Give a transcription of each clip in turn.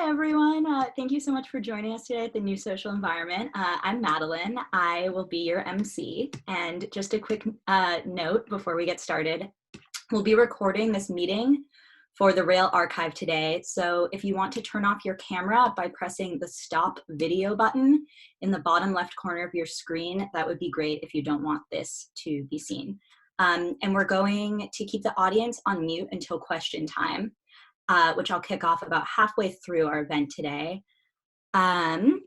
Hi, everyone. Thank you so much for joining us today at the New Social Environment. I'm Madeline. I will be your MC. And just a quick note before we get started, we'll be recording this meeting for the Rail Archive today. So if you want to turn off your camera by pressing the stop video button in the bottom left corner of your screen, that would be great if you don't want this to be seen. And we're going to keep the audience on mute until question time. Which I'll kick off about halfway through our event today. And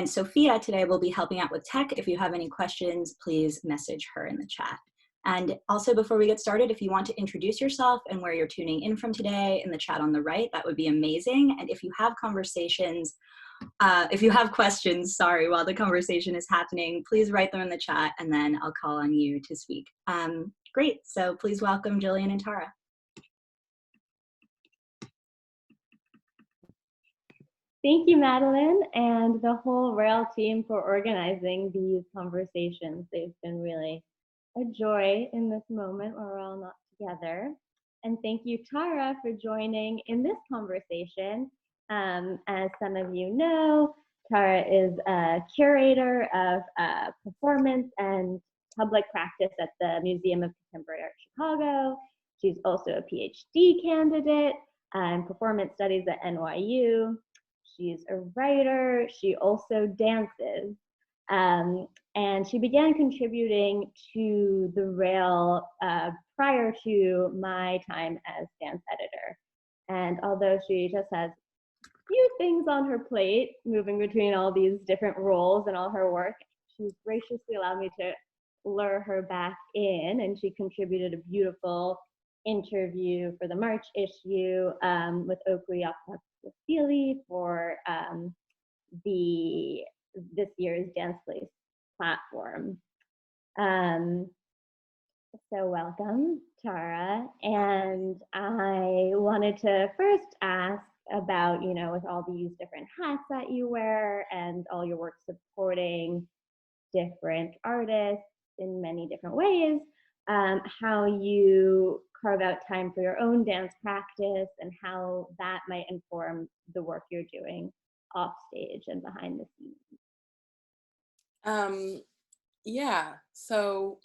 Sophia today will be helping out with tech. If you have any questions, please message her in the chat. And also before we get started, if you want to introduce yourself and where you're tuning in from today in the chat on the right, that would be amazing. And if you have questions, while the conversation is happening, please write them in the chat and then I'll call on you to speak. Great, so please welcome Gillian and Tara. Thank you, Madeline, and the whole Rail team for organizing these conversations. They've been really a joy in this moment where we're all not together. And thank you, Tara, for joining in this conversation. As some of you know, Tara is a curator of performance and public practice at the Museum of Contemporary Art Chicago. She's also a PhD candidate in performance studies at NYU. She's a writer, she also dances, and she began contributing to the Rail prior to my time as dance editor. And although she just has few things on her plate, moving between all these different roles and all her work, she's graciously allowed me to lure her back in, and she contributed a beautiful interview for the March issue with Oakley for this year's Dance Place platform. So welcome, Tara. And I wanted to first ask about, with all these different hats that you wear and all your work supporting different artists in many different ways, how you carve out time for your own dance practice and how that might inform the work you're doing off stage and behind the scenes. Yeah, so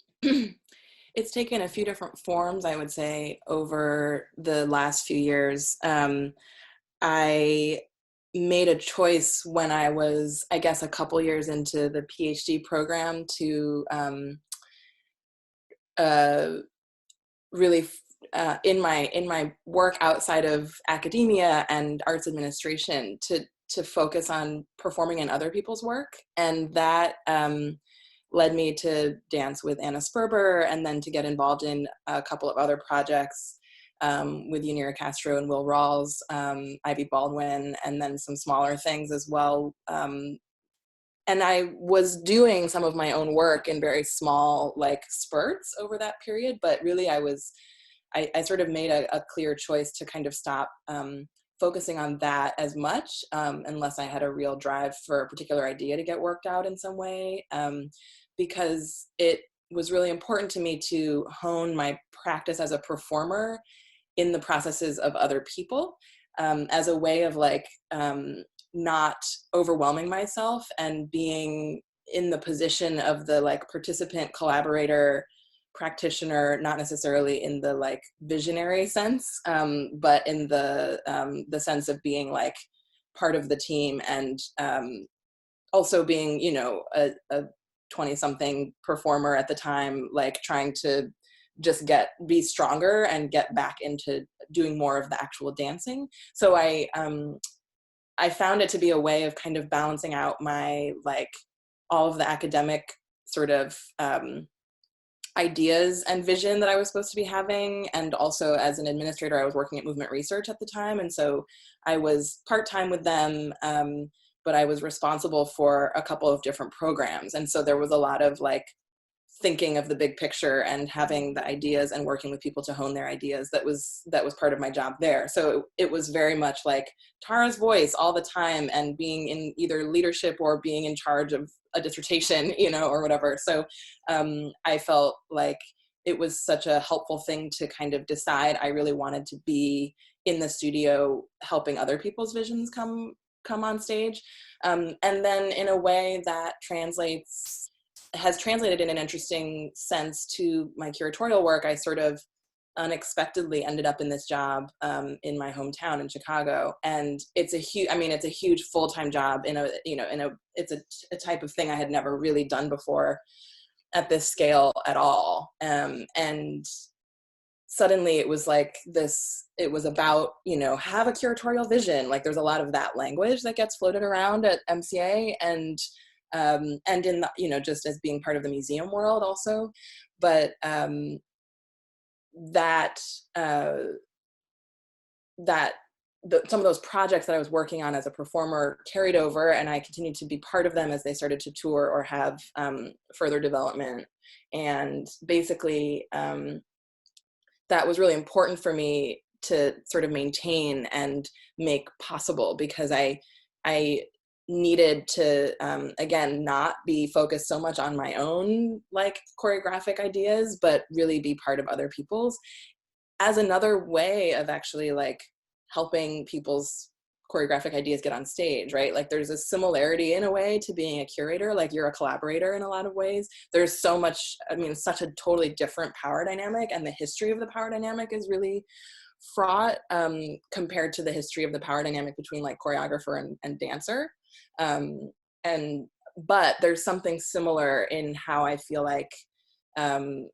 it's taken a few different forms, I would say, over the last few years. I made a choice when I was, I guess, a couple years into the PhD program to really in my work outside of academia and arts administration to focus on performing in other people's work, and that led me to dance with Anna Sperber, and then to get involved in a couple of other projects with Yanira Castro and Will Rawls, Ivy Baldwin, and then some smaller things as well. And I was doing some of my own work in very small spurts over that period, but really I sort of made a clear choice to kind of stop focusing on that as much unless I had a real drive for a particular idea to get worked out in some way, because it was really important to me to hone my practice as a performer in the processes of other people, as a way of not overwhelming myself and being in the position of the participant, collaborator, practitioner, not necessarily in the visionary sense, but in the sense of being part of the team, and also being a 20-something performer at the time, trying to just be stronger and get back into doing more of the actual dancing. So I found it to be a way of kind of balancing out my all of the academic sort of ideas and vision that I was supposed to be having, and also as an administrator I was working at Movement Research at the time, and so I was part-time with them, but I was responsible for a couple of different programs, and so there was a lot of thinking of the big picture and having the ideas and working with people to hone their ideas. That was part of my job there. So it was very much Tara's voice all the time, and being in either leadership or being in charge of a dissertation, or whatever. So I felt like it was such a helpful thing to kind of decide I really wanted to be in the studio helping other people's visions come on stage. And then in a way that has translated in an interesting sense to my curatorial work. I sort of unexpectedly ended up in this job in my hometown in Chicago, and it's a huge full-time job it's a type of thing I had never really done before at this scale at all. And suddenly it was like it was about, have a curatorial vision. Like there's a lot of that language that gets floated around at MCA, and in the, just as being part of the museum world also. But some of those projects that I was working on as a performer carried over, and I continued to be part of them as they started to tour or have further development. And basically, that was really important for me to sort of maintain and make possible, because I needed to, again, not be focused so much on my own like choreographic ideas, but really be part of other people's, as another way of actually like helping people's choreographic ideas get on stage, right? Like there's a similarity in a way to being a curator. Like you're a collaborator in a lot of ways. There's so much, such a totally different power dynamic, and the history of the power dynamic is really fraught compared to the history of the power dynamic between like choreographer and dancer. But there's something similar in how I feel like I'm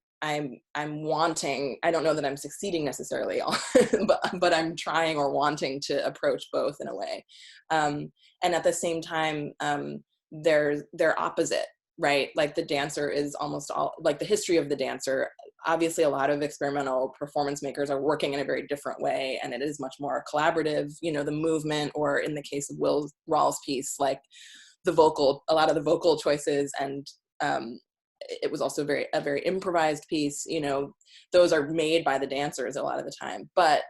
wanting, I don't know that I'm succeeding necessarily, but I'm trying or wanting to approach both in a way. And at the same time, they're opposite, right? Like the dancer is almost all, like the history of the dancer, obviously a lot of experimental performance makers are working in a very different way, and it is much more collaborative, the movement, or in the case of Will Rawls' piece, like a lot of the vocal choices, and it was also a very improvised piece, those are made by the dancers a lot of the time. But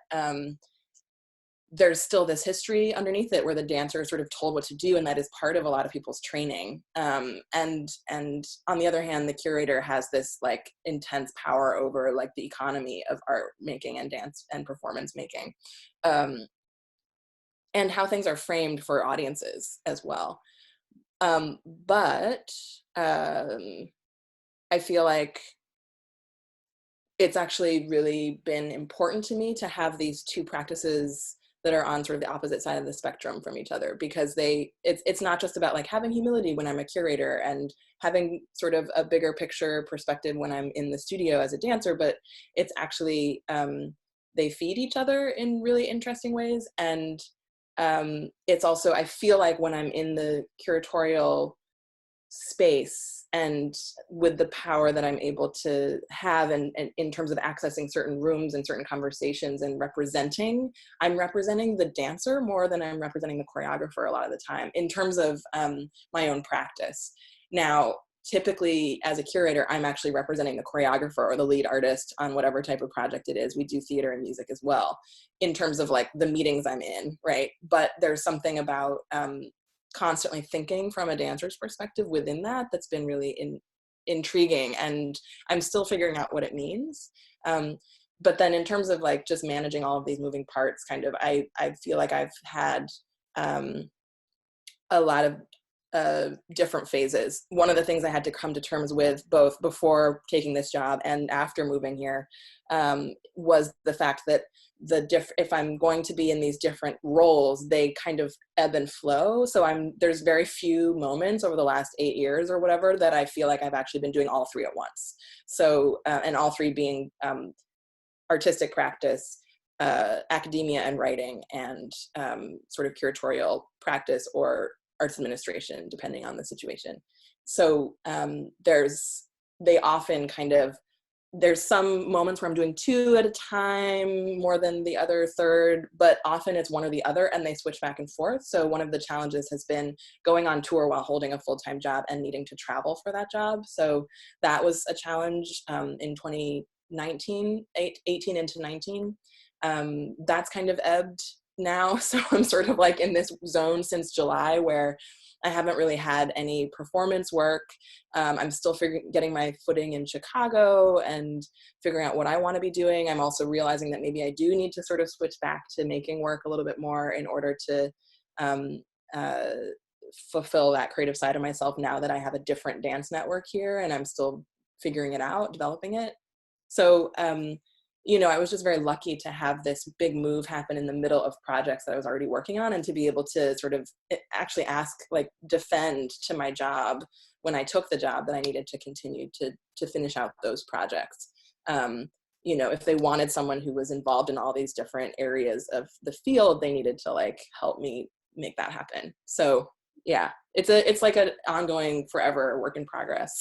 there's still this history underneath it where the dancer is sort of told what to do, and that is part of a lot of people's training. And on the other hand, the curator has this like intense power over like the economy of art making and dance and performance making, and how things are framed for audiences as well. But I feel like it's actually really been important to me to have these two practices that are on sort of the opposite side of the spectrum from each other, because it's not just about like having humility when I'm a curator and having sort of a bigger picture perspective when I'm in the studio as a dancer, but it's actually, they feed each other in really interesting ways. And it's also, I feel like when I'm in the curatorial space and with the power that I'm able to have, and in terms of accessing certain rooms and certain conversations and I'm representing the dancer more than I'm representing the choreographer a lot of the time in terms of my own practice. Now, typically as a curator, I'm actually representing the choreographer or the lead artist on whatever type of project it is. We do theater and music as well in terms of like the meetings I'm in, right? But there's something about constantly thinking from a dancer's perspective within that's been really intriguing, and I'm still figuring out what it means. But then in terms of like just managing all of these moving parts, kind of, I feel like I've had a lot of different phases. One of the things I had to come to terms with both before taking this job and after moving here was the fact that if I'm going to be in these different roles, they kind of ebb and flow. So there's very few moments over the last 8 years or whatever that I feel like I've actually been doing all three at once. So, and all three being artistic practice, academia and writing, and sort of curatorial practice or arts administration, depending on the situation. So there's some moments where I'm doing two at a time more than the other third, but often it's one or the other, and they switch back and forth. So one of the challenges has been going on tour while holding a full-time job and needing to travel for that job. So that was a challenge in 2019, 18 into 19. That's kind of ebbed now. So I'm sort of like in this zone since July where I haven't really had any performance work. I'm still getting my footing in Chicago and figuring out what I want to be doing. I'm also realizing that maybe I do need to sort of switch back to making work a little bit more in order to uh, fulfill that creative side of myself now that I have a different dance network here and I'm still figuring it out, developing it. So, you know, I was just very lucky to have this big move happen in the middle of projects that I was already working on, and to be able to sort of actually ask, like, defend to my job when I took the job that I needed to continue to finish out those projects. You know, if they wanted someone who was involved in all these different areas of the field, they needed to like help me make that happen. So yeah, it's like an ongoing, forever work in progress.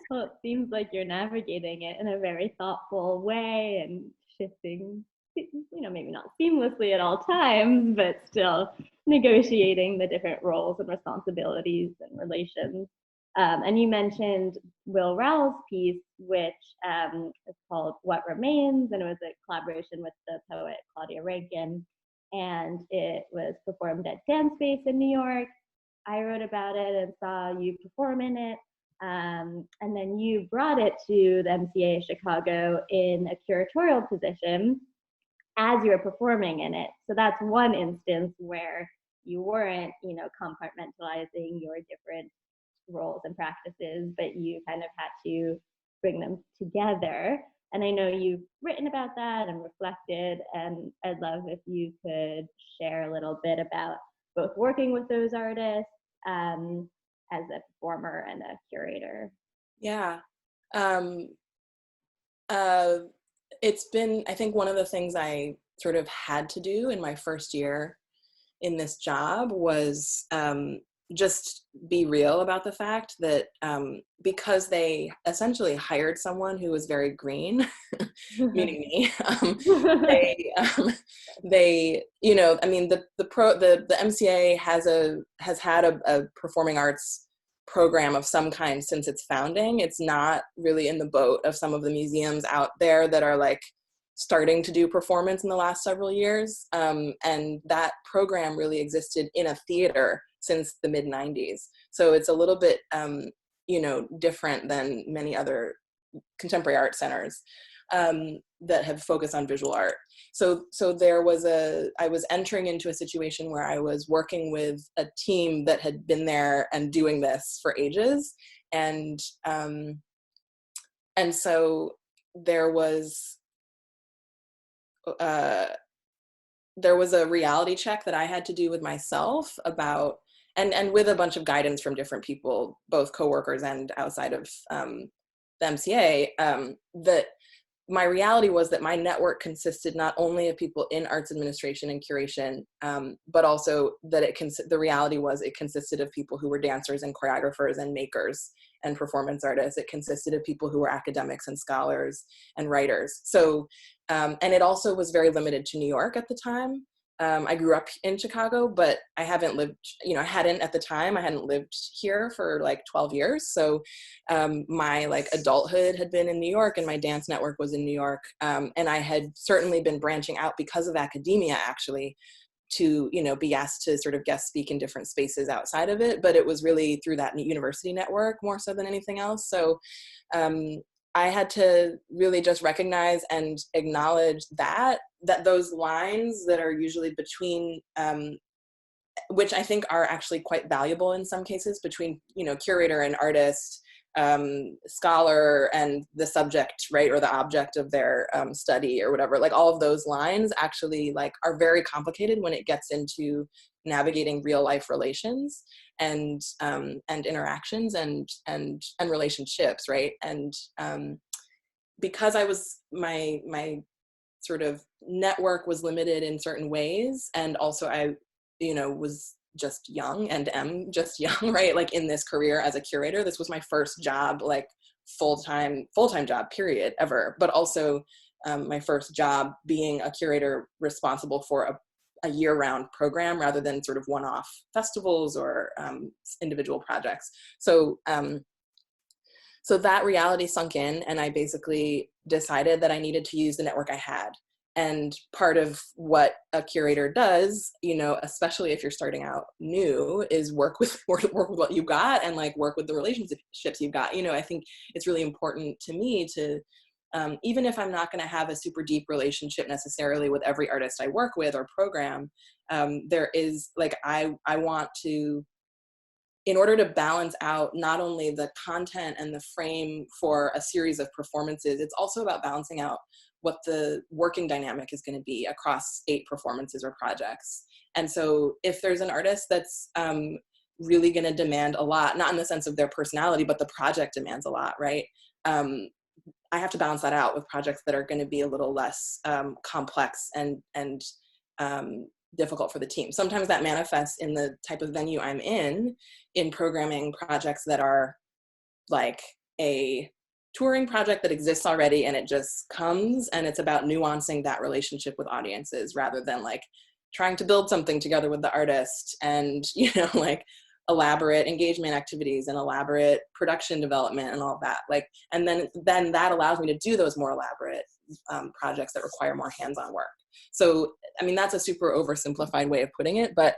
Well, it seems like you're navigating it in a very thoughtful way and shifting, you know, maybe not seamlessly at all times, but still negotiating the different roles and responsibilities and relations. And you mentioned Will Rowell's piece, which is called What Remains, and it was a collaboration with the poet Claudia Rankine, and it was performed at Dance Space in New York. I wrote about it and saw you perform in it. And then you brought it to the MCA Chicago in a curatorial position as you were performing in it. So that's one instance where you weren't, you know, compartmentalizing your different roles and practices, but you kind of had to bring them together. And I know you've written about that and reflected, and I'd love if you could share a little bit about both working with those artists as a performer and a curator. Yeah. It's been, I think, one of the things I sort of had to do in my first year in this job was just be real about the fact that because they essentially hired someone who was very green, meaning me, they, you know, I mean, the MCA has had a performing arts program of some kind since its founding. It's not really in the boat of some of the museums out there that are like starting to do performance in the last several years. And that program really existed in a theater since the mid-90s. So it's a little bit, you know, different than many other contemporary art centers that have focused on visual art. So I was entering into a situation where I was working with a team that had been there and doing this for ages. And so there was a reality check that I had to do with myself about, and with a bunch of guidance from different people, both coworkers and outside of the MCA, that my reality was that my network consisted not only of people in arts administration and curation, but also that the reality was it consisted of people who were dancers and choreographers and makers and performance artists. It consisted of people who were academics and scholars and writers. So, and it also was very limited to New York at the time. I grew up in Chicago, but I hadn't lived here for like 12 years. So my like adulthood had been in New York and my dance network was in New York. And I had certainly been branching out because of academia, actually, to, you know, be asked to sort of guest speak in different spaces outside of it. But it was really through that university network more so than anything else. So I had to really just recognize and acknowledge that those lines that are usually between, which I think are actually quite valuable in some cases, between, you know, curator and artist, scholar and the subject, right, or the object of their study or whatever, like all of those lines actually like are very complicated when it gets into navigating real life relations and interactions and relationships, right? And because my sort of network was limited in certain ways, and also I, you know, was just young and am just young, right? Like in this career as a curator, this was my first job, like full-time job period ever, but also my first job being a curator responsible for a year-round program rather than sort of one-off festivals or individual projects. So so that reality sunk in, and I basically decided that I needed to use the network I had. And part of what a curator does, you know, especially if you're starting out new, is work with what you got and like work with the relationships you've got. You know, I think it's really important to me to, even if I'm not going to have a super deep relationship necessarily with every artist I work with or program, there is like, I want to, in order to balance out not only the content and the frame for a series of performances, it's also about balancing out what the working dynamic is going to be across 8 performances or projects. And so if there's an artist that's really going to demand a lot, not in the sense of their personality, but the project demands a lot, right? I have to balance that out with projects that are going to be a little less complex and difficult for the team. Sometimes that manifests in the type of venue I'm in programming projects that are like a touring project that exists already and it just comes, and it's about nuancing that relationship with audiences rather than like trying to build something together with the artist and, you know, like elaborate engagement activities and elaborate production development and all that. Like, and then that allows me to do those more elaborate projects that require more hands-on work. So, I mean, that's a super oversimplified way of putting it, but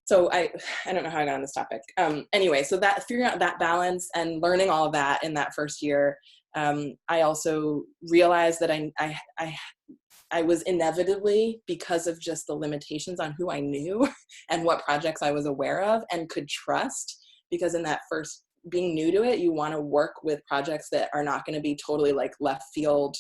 so I don't know how I got on this topic. Anyway, so that figuring out that balance and learning all of that in that first year, I also realized that I was inevitably, because of just the limitations on who I knew and what projects I was aware of and could trust, because in that first, being new to it, you want to work with projects that are not going to be totally like left field,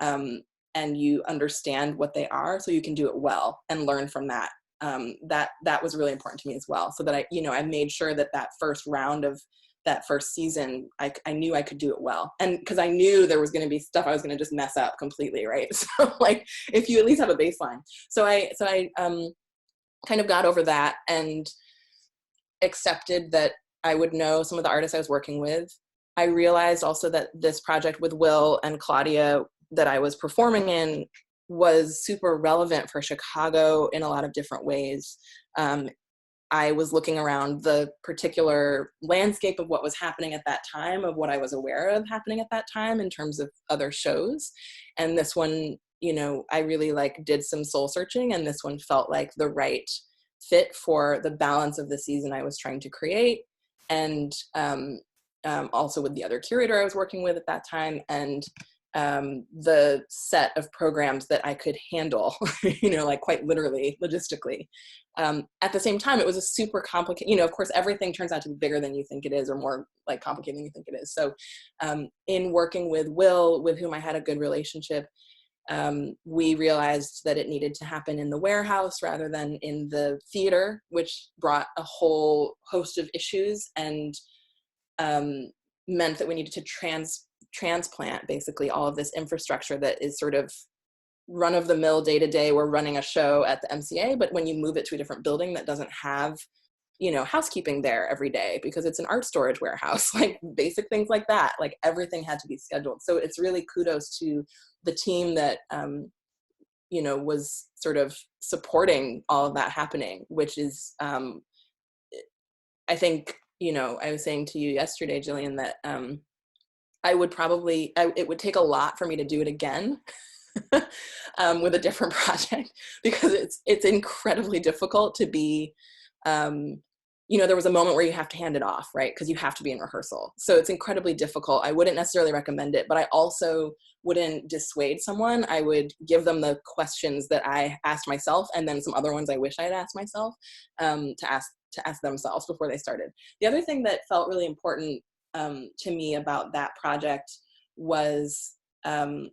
and you understand what they are so you can do it well and learn from that. That was really important to me as well, so that I made sure that first round of that first season, I knew I could do it well. And because I knew there was going to be stuff I was going to just mess up completely, right? So like, if you at least have a baseline. So I kind of got over that and accepted that I would know some of the artists I was working with. I realized also that this project with Will and Claudia that I was performing in was super relevant for Chicago in a lot of different ways. I was looking around the particular landscape of what was happening at that time, of what I was aware of happening at that time in terms of other shows. And this one, you know, I really like did some soul searching, and this one felt like the right fit for the balance of the season I was trying to create. And also with the other curator I was working with at that time, and the set of programs that I could handle, you know, like quite literally, logistically. At the same time, it was a super complicated, you know, of course, everything turns out to be bigger than you think it is, or more like complicated than you think it is. So in working with Will, with whom I had a good relationship, we realized that it needed to happen in the warehouse rather than in the theater, which brought a whole host of issues and meant that we needed to transplant basically all of this infrastructure that is sort of run-of-the-mill day-to-day. We're running a show at the MCA, but when you move it to a different building that doesn't have, you know, housekeeping there every day because it's an art storage warehouse, like basic things like that, like everything had to be scheduled. So it's really kudos to the team that, you know, was sort of supporting all of that happening, which is, I think, you know, I was saying to you yesterday, Gillian, that it would take a lot for me to do it again with a different project, because it's incredibly difficult to be, you know, there was a moment where you have to hand it off, right? Because you have to be in rehearsal. So it's incredibly difficult. I wouldn't necessarily recommend it, but I also wouldn't dissuade someone. I would give them the questions that I asked myself, and then some other ones I wish I had asked myself, to ask themselves before they started. The other thing that felt really important to me about that project was to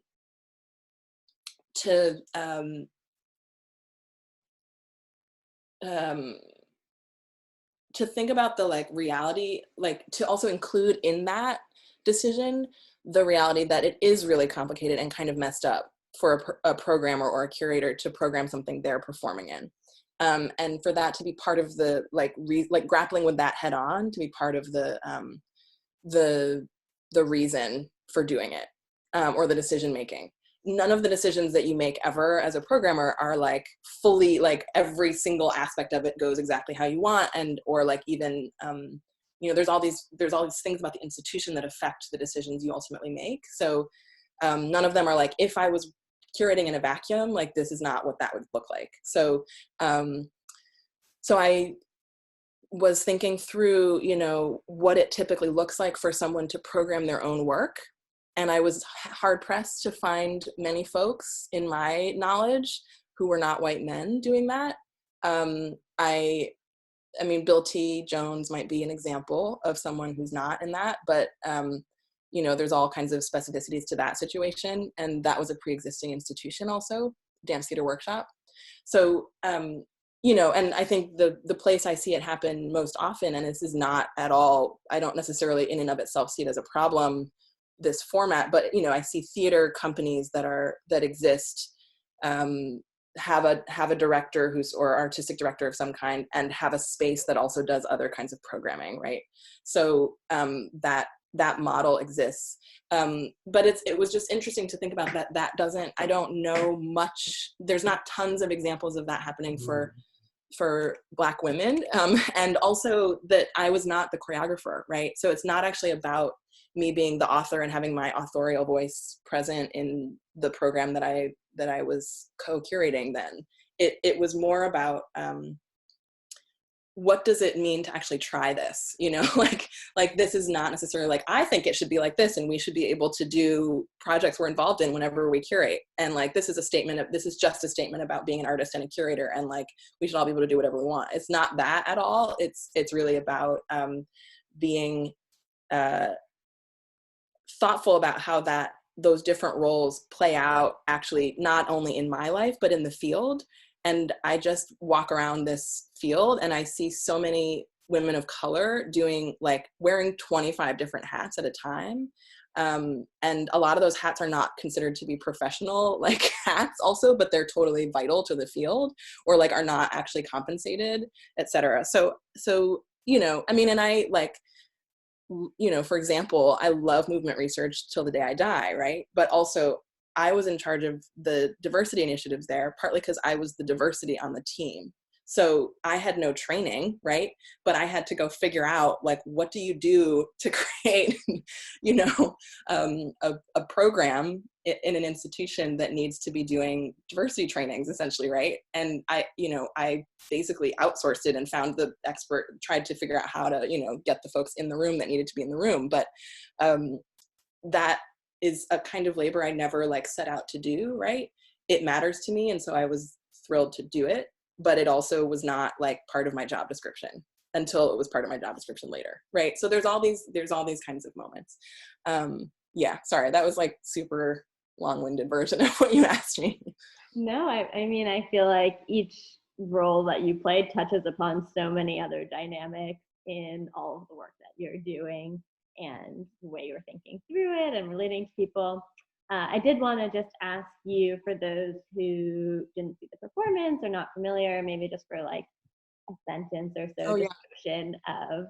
think about the like reality, like to also include in that decision the reality that it is really complicated and kind of messed up for a programmer or a curator to program something they're performing in. And for that to be part of the like grappling with that head on, to be part of the reason for doing it, or the decision making. None of the decisions that you make ever as a programmer are like fully, like every single aspect of it goes exactly how you want, and or like even you know, there's all these things about the institution that affect the decisions you ultimately make. So none of them are like, if I was curating in a vacuum, like this is not what that would look like. So so I was thinking through, you know, what it typically looks like for someone to program their own work. And I was hard pressed to find many folks in my knowledge who were not white men doing that. I mean, Bill T. Jones might be an example of someone who's not in that, but you know, there's all kinds of specificities to that situation. And that was a pre-existing institution also, Dance Theater Workshop. So, you know, and I think the place I see it happen most often, and this is not at all, I don't necessarily in and of itself see it as a problem, this format, but, you know, I see theater companies that exist, have a director or artistic director of some kind, and have a space that also does other kinds of programming, right? So that model exists. But it was just interesting to think about that I don't know much, there's not tons of examples of that happening for Black women. And also that I was not the choreographer, right? So it's not actually about me being the author and having my authorial voice present in the program that I was co-curating then. It was more about, what does it mean to actually try this? You know, like this is not necessarily like, I think it should be like this, and we should be able to do projects we're involved in whenever we curate. And like, this is just a statement about being an artist and a curator. And like, we should all be able to do whatever we want. It's not that at all. It's really about being thoughtful about how those different roles play out actually, not only in my life, but in the field. And I just walk around this field and I see so many women of color wearing 25 different hats at a time. And a lot of those hats are not considered to be professional like hats also, but they're totally vital to the field, or like are not actually compensated, et cetera. So, you know, I mean, and I like, you know, for example, I love movement research till the day I die, right? But also I was in charge of the diversity initiatives there, partly because I was the diversity on the team. So I had no training, right? But I had to go figure out, like, what do you do to create, you know, a program in an institution that needs to be doing diversity trainings, essentially, right? And I basically outsourced it and found the expert, tried to figure out how to, you know, get the folks in the room that needed to be in the room. But that is a kind of labor I never like set out to do, right? It matters to me, and so I was thrilled to do it, but it also was not like part of my job description until it was part of my job description later, right? So there's all these kinds of moments. Yeah, sorry, that was like super long-winded version of what you asked me. No, I mean, I feel like each role that you played touches upon so many other dynamics in all of the work that you're doing and the way you're thinking through it and relating to people. I did want to just ask you, for those who didn't see the performance or not familiar, maybe just for like a sentence or so, description of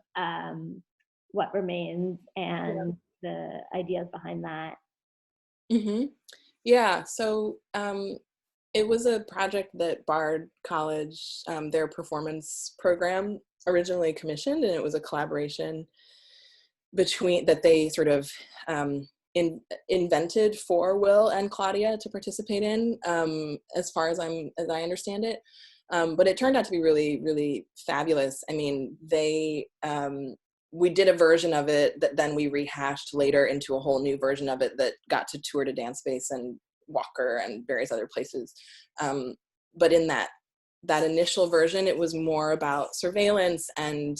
what remains and the ideas behind that. Mm-hmm. Yeah, so it was a project that Bard College, their performance program, originally commissioned, and it was a collaboration that they sort of invented for Will and Claudia to participate in, as far as I understand it. But it turned out to be really, really fabulous. I mean, we did a version of it that then we rehashed later into a whole new version of it that got to tour to Dance Space and Walker and various other places. But in that initial version, it was more about surveillance and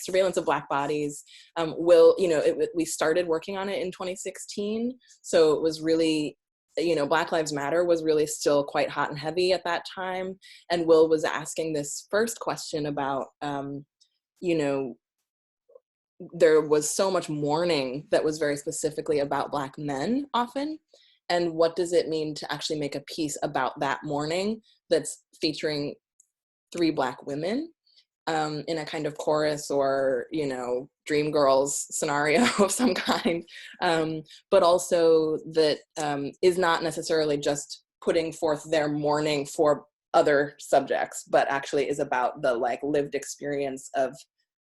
surveillance of Black bodies. We started working on it in 2016. So it was really, you know, Black Lives Matter was really still quite hot and heavy at that time. And Will was asking this first question about, you know, there was so much mourning that was very specifically about Black men often. And what does it mean to actually make a piece about that mourning that's featuring 3 Black women in a kind of chorus or, you know, dream girls scenario of some kind, but also that is not necessarily just putting forth their mourning for other subjects, but actually is about the like lived experience of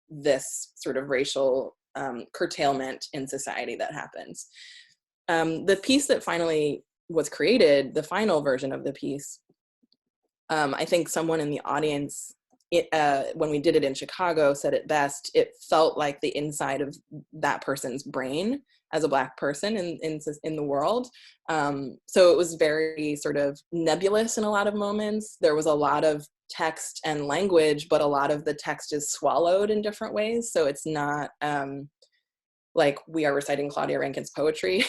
this sort of racial curtailment in society that happens. The piece that finally was created, the final version of the piece, I think someone in the audience, when we did it in Chicago, said it best. It felt like the inside of that person's brain as a Black person in the world. So it was very sort of nebulous in a lot of moments. There was a lot of text and language, but a lot of the text is swallowed in different ways. So it's not like we are reciting Claudia Rankine's poetry,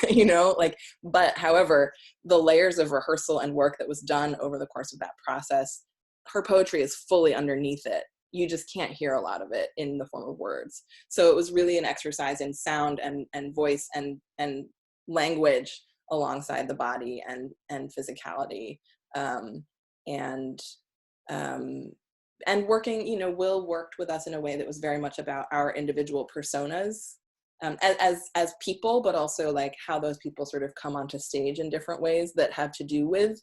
you know, like, but however, the layers of rehearsal and work that was done over the course of that process, her poetry is fully underneath it. You just can't hear a lot of it in the form of words. So it was really an exercise in sound and voice and language alongside the body and physicality. And working, you know, Will worked with us in a way that was very much about our individual personas as people, but also like how those people sort of come onto stage in different ways that have to do with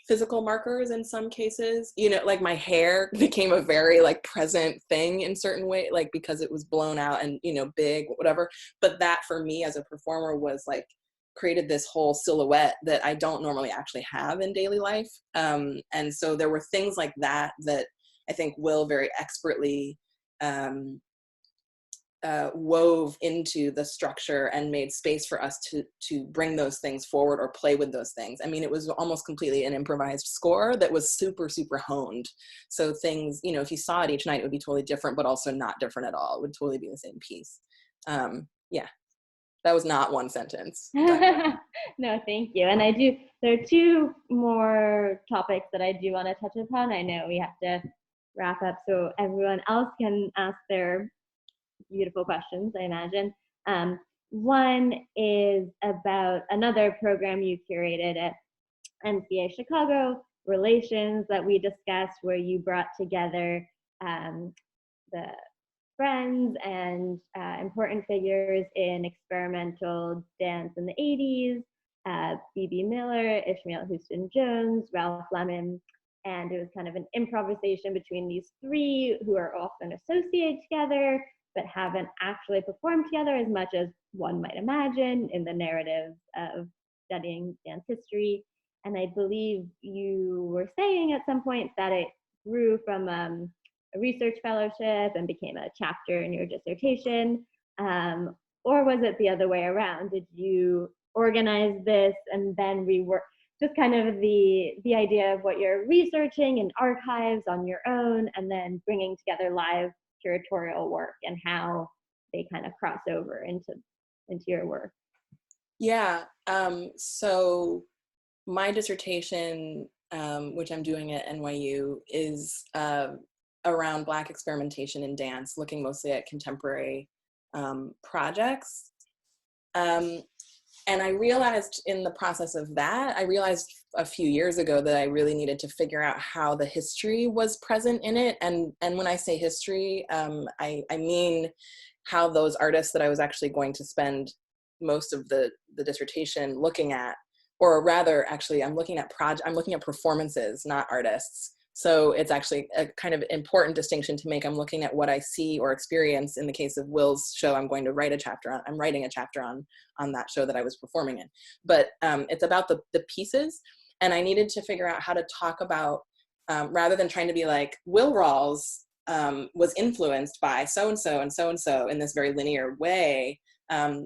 physical markers in some cases. You know, like my hair became a very like present thing in certain way, like because it was blown out and, you know, big, whatever. But that for me as a performer was like created this whole silhouette that I don't normally actually have in daily life. And so there were things like that that I think Will very expertly wove into the structure and made space for us to bring those things forward or play with those things. I mean, it was almost completely an improvised score that was super, super honed. So things, you know, if you saw it each night, it would be totally different, but also not different at all. It would totally be the same piece. Yeah, that was not one sentence. No, thank you. And there are two more topics that I do want to touch upon. I know we have to wrap up so everyone else can ask their beautiful questions, I imagine. One is about another program you curated at NCA Chicago, Relations, that we discussed, where you brought together the friends and important figures in experimental dance in the 80s, B.B. Miller, Ishmael Houston-Jones, Ralph Lemon, and it was kind of an improvisation between these three who are often associated together but haven't actually performed together as much as one might imagine in the narratives of studying dance history. And I believe you were saying at some point that it grew from a research fellowship and became a chapter in your dissertation, or was it the other way around? Did you organize this and then rework? Just kind of the idea of what you're researching in archives on your own, and then bringing together live curatorial work and how they kind of cross over into your work. Yeah. So my dissertation, which I'm doing at NYU, is around Black experimentation in dance, looking mostly at contemporary projects. And I realized in the process of that, I realized a few years ago that I really needed to figure out how the history was present in it. And when I say history, I mean how those artists that I was actually going to spend most of the dissertation looking at, or rather, actually, I'm looking at performances, not artists. So it's actually a kind of important distinction to make. I'm looking at what I see or experience. In the case of Will's show, I'm going to write a chapter on. I'm writing a chapter on that show that I was performing in. But it's about the pieces, and I needed to figure out how to talk about, rather than trying to be like, Will Rawls was influenced by so-and-so and so-and-so in this very linear way.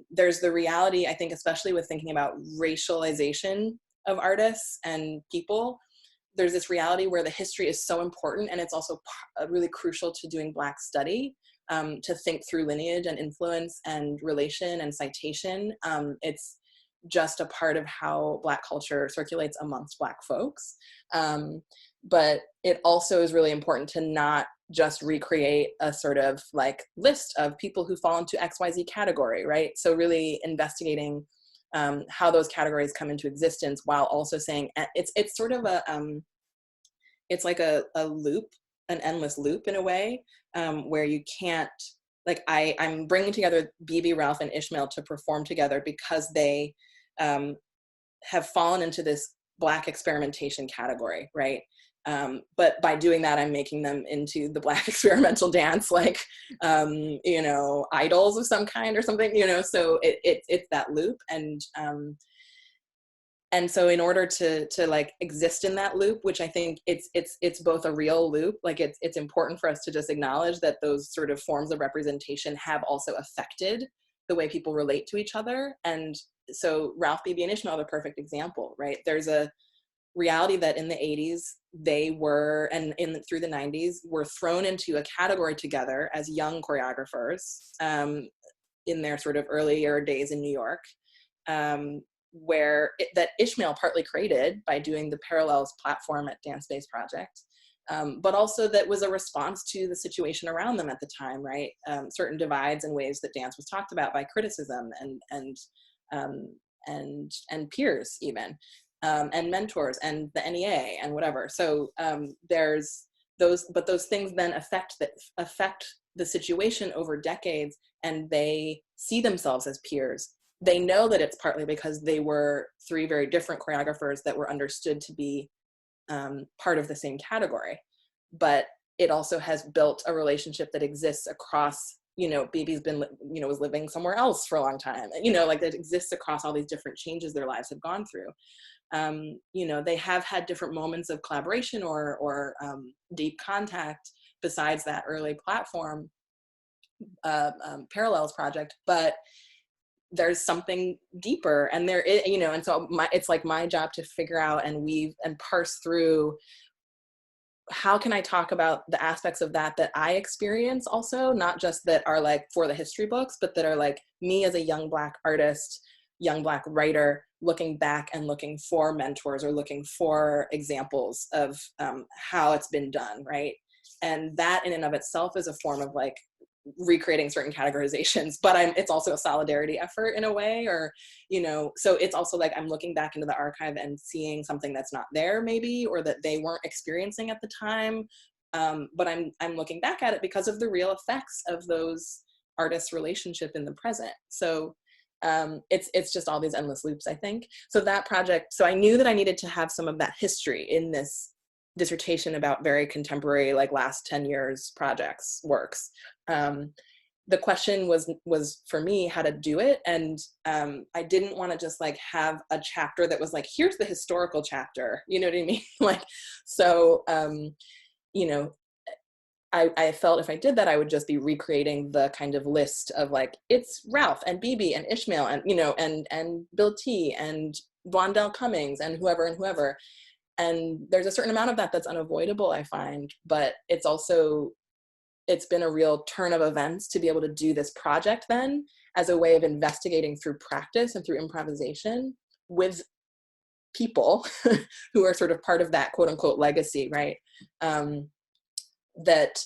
There's the reality, I think, especially with thinking about racialization of artists and people, there's this reality where the history is so important, and it's also really crucial to doing Black study, to think through lineage and influence and relation and citation. It's just a part of how Black culture circulates amongst Black folks. But it also is really important to not just recreate a sort of like list of people who fall into XYZ category, right? So really investigating how those categories come into existence, while also saying it's sort of it's like a loop, an endless loop in a way, where you can't, like I'm bringing together BB, Ralph, and Ishmael to perform together because they have fallen into this Black experimentation category, right? But by doing that, I'm making them into the Black experimental dance, like, you know, idols of some kind or something, you know, so it's that loop. And and so in order to like exist in that loop, which I think it's both a real loop, like it's important for us to just acknowledge that those sort of forms of representation have also affected the way people relate to each other. And so Ralph, Bibi, and Ishmael are the perfect example, right? There's a reality that in the 80s they were, and through the 90s, were thrown into a category together as young choreographers in their sort of earlier days in New York, that Ishmael partly created by doing the Parallels platform at Dance Space Project, but also that was a response to the situation around them at the time, right? Certain divides and ways that dance was talked about by criticism and peers even, and mentors and the NEA and whatever. So there's those, but those things then affect the situation over decades, and they see themselves as peers. They know that it's partly because they were three very different choreographers that were understood to be part of the same category. But it also has built a relationship that exists across, Bibi's been, was living somewhere else for a long time, like that exists across all these different changes their lives have gone through. They have had different moments of collaboration or deep contact besides that early platform Parallels project, but there's something deeper, and there is, and so it's like my job to figure out and weave and parse through, how can I talk about the aspects of that I experience also, not just that are like for the history books, but that are like me as a young Black artist, young Black writer, looking back and looking for mentors or looking for examples of how it's been done, right? And that in and of itself is a form of like recreating certain categorizations, but it's also a solidarity effort in a way, or so it's also like I'm looking back into the archive and seeing something that's not there maybe, or that they weren't experiencing at the time, but I'm looking back at it because of the real effects of those artists' relationship in the present. So it's just all these endless loops, I think. So that project, so I knew that I needed to have some of that history in this dissertation about very contemporary, like last 10 years works. The question was for me how to do it, and I didn't want to just like have a chapter that was like, here's the historical chapter, you know what I mean? Like, so I felt if I did that, I would just be recreating the kind of list of like, it's Ralph and Bibi and Ishmael and and Bill T and Blondell Cummings and whoever. And there's a certain amount of that that's unavoidable, I find, but it's been a real turn of events to be able to do this project then as a way of investigating through practice and through improvisation with people who are sort of part of that quote unquote legacy, right? That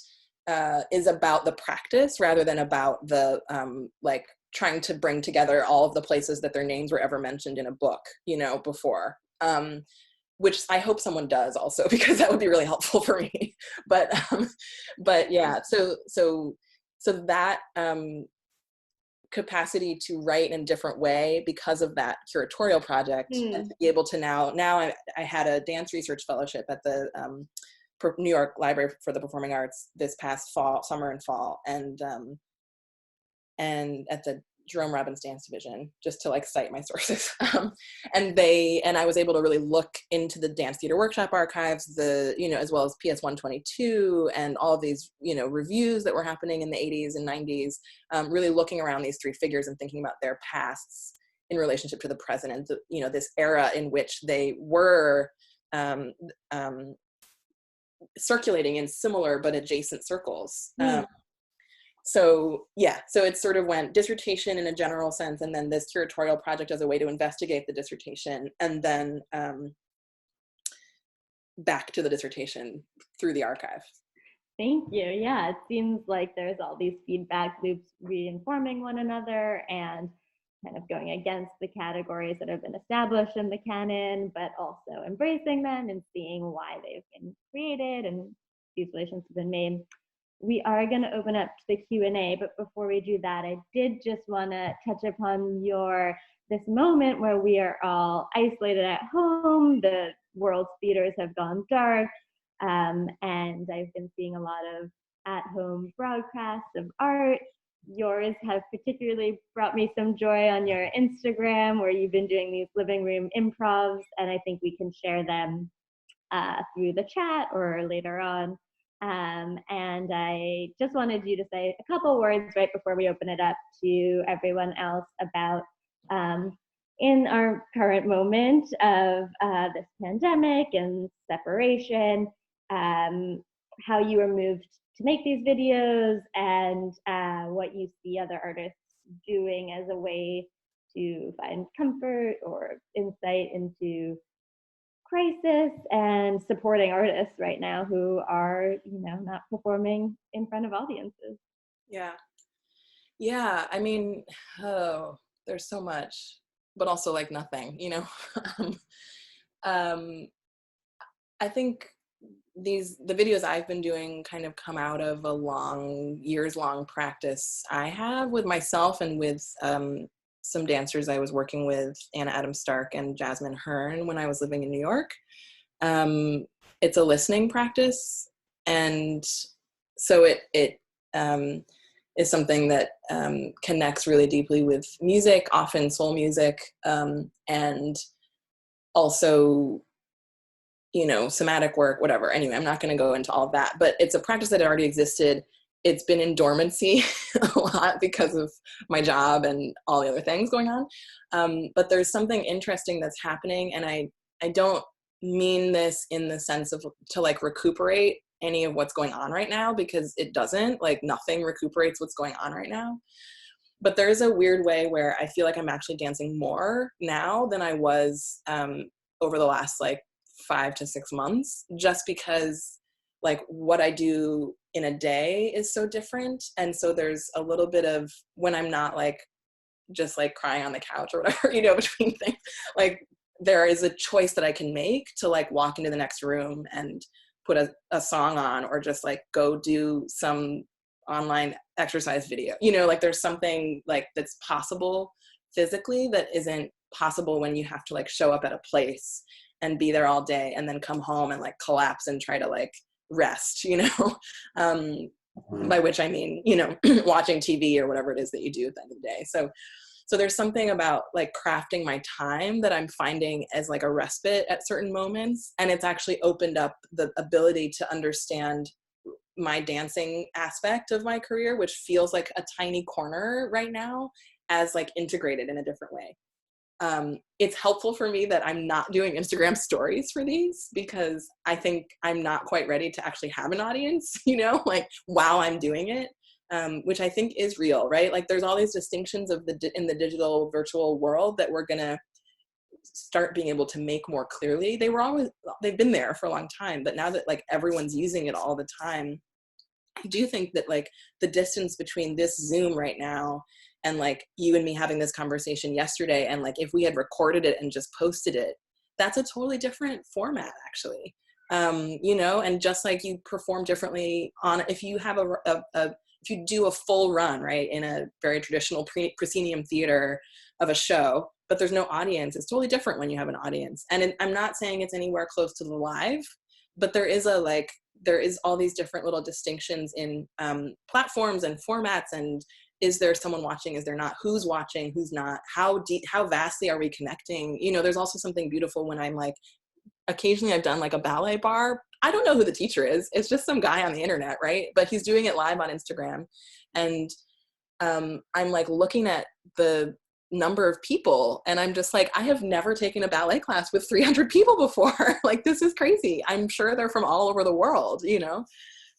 is about the practice rather than about the like trying to bring together all of the places that their names were ever mentioned in a book, before. Which I hope someone does also, because that would be really helpful for me. But yeah, so that capacity to write in a different way because of that curatorial project, and to be able to now I had a dance research fellowship at the New York Library for the Performing Arts this past summer and fall, and at the Jerome Robbins Dance Division, just to like cite my sources. And I was able to really look into the Dance Theater Workshop archives, as well as PS 122 and all of these, reviews that were happening in the 80s and 90s, really looking around these three figures and thinking about their pasts in relationship to the present, and this era in which they were circulating in similar but adjacent circles. So it sort of went dissertation in a general sense, and then this curatorial project as a way to investigate the dissertation, and then back to the dissertation through the archive. Thank you. Yeah, it seems like there's all these feedback loops reinforming one another and kind of going against the categories that have been established in the canon, but also embracing them and seeing why they've been created and these relations have been made. We are going to open up to the Q&A, but before we do that, I did just want to touch upon this moment where we are all isolated at home. The world's theaters have gone dark, and I've been seeing a lot of at-home broadcasts of art. yours have particularly brought me some joy on your Instagram, where you've been doing these living room improvs, and I think we can share them through the chat or later on. And I just wanted you to say a couple words right before we open it up to everyone else about in our current moment of this pandemic and separation, how you were moved to make these videos, and what you see other artists doing as a way to find comfort or insight into crisis and supporting artists right now who are, not performing in front of audiences. Yeah, I mean, oh, there's so much, but also like nothing, I think the videos I've been doing kind of come out of a years long practice I have with myself and with some dancers I was working with, Anna Adams Stark and Jasmine Hearn, when I was living in New York. It's a listening practice, and so it is something that connects really deeply with music, often soul music, and also somatic work, whatever. Anyway, I'm not going to go into all of that, but it's a practice that already existed. It's been in dormancy a lot because of my job and all the other things going on. But there's something interesting that's happening, and I don't mean this in the sense of to like recuperate any of what's going on right now, because it doesn't. Like, nothing recuperates what's going on right now. But there is a weird way where I feel like I'm actually dancing more now than I was over the last like 5 to 6 months, just because like what I do in a day is so different. And so there's a little bit of, when I'm not like just like crying on the couch or whatever, between things, like there is a choice that I can make to like walk into the next room and put a song on, or just like go do some online exercise video, like there's something like that's possible physically that isn't possible when you have to like show up at a place and be there all day and then come home and like collapse and try to like rest, by which I mean, watching TV or whatever it is that you do at the end of the day. So there's something about like crafting my time that I'm finding as like a respite at certain moments. And it's actually opened up the ability to understand my dancing aspect of my career, which feels like a tiny corner right now, as like integrated in a different way. It's helpful for me that I'm not doing Instagram stories for these, because I think I'm not quite ready to actually have an audience, like while I'm doing it, which I think is real, right? Like there's all these distinctions in the digital virtual world that we're gonna start being able to make more clearly. They've been there for a long time, but now that like everyone's using it all the time, I do think that like the distance between this Zoom right now and like you and me having this conversation yesterday, and like if we had recorded it and just posted it, that's a totally different format actually. And just like you perform differently if you have if you do a full run, right, in a very traditional proscenium theater of a show, but there's no audience, it's totally different when you have an audience. And I'm not saying it's anywhere close to the live, but there is all these different little distinctions in platforms and formats, and is there someone watching, is there not, who's watching, who's not, how vastly are we connecting? There's also something beautiful when I'm like, occasionally I've done like a ballet bar. I don't know who the teacher is. It's just some guy on the internet, right? But he's doing it live on Instagram. And I'm like looking at the number of people, and I'm just like, I have never taken a ballet class with 300 people before. Like, this is crazy. I'm sure they're from all over the world,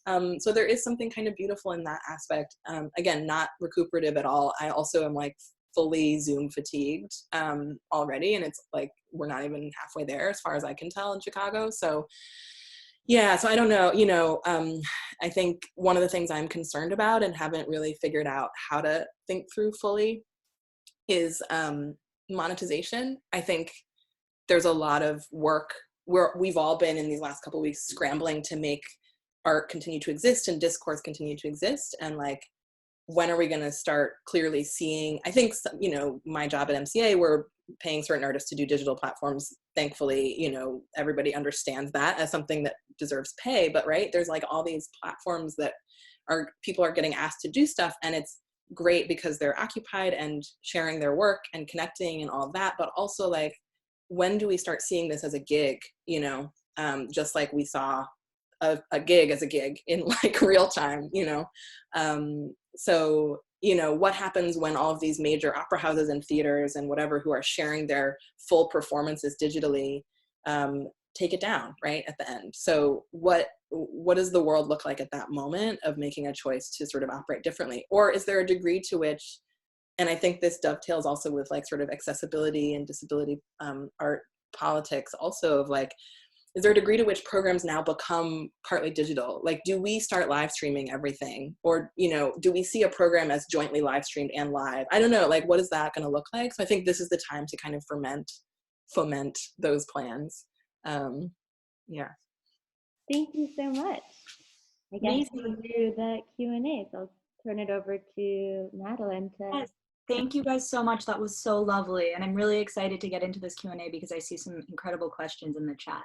so there is something kind of beautiful in that aspect. Again, not recuperative at all. I also am like fully Zoom fatigued already, and it's like we're not even halfway there as far as I can tell in Chicago. So yeah, so I don't know, I think one of the things I'm concerned about and haven't really figured out how to think through fully is monetization. I think there's a lot of work where we've all been in these last couple of weeks scrambling to make art continue to exist and discourse continue to exist. And like, when are we going to start clearly seeing, I think, my job at MCA, we're paying certain artists to do digital platforms. Thankfully, everybody understands that as something that deserves pay, but right, there's like all these platforms that people are getting asked to do stuff, and it's great because they're occupied and sharing their work and connecting and all of that, but also like, when do we start seeing this as a gig, you know, just like we saw a gig as a gig in like real time, you know? So, you know, what happens when all of these major opera houses and theaters and whatever who are sharing their full performances digitally, take it down right at the end? So what does the world look like at that moment of making a choice to sort of operate differently? Or is there a degree to which, and I think this dovetails also with like sort of accessibility and disability art politics also, of like, is there a degree to which programs now become partly digital? Like, do we start live streaming everything? Or, you know, do we see a program as jointly live streamed and live? I don't know, like, what is that gonna look like? So I think this is the time to kind of foment those plans. Yeah. Thank you so much. I guess we'll do the Q&A. So I'll turn it over to Madeline to. Yes. Thank you guys so much. That was so lovely. And I'm really excited to get into this Q&A because I see some incredible questions in the chat.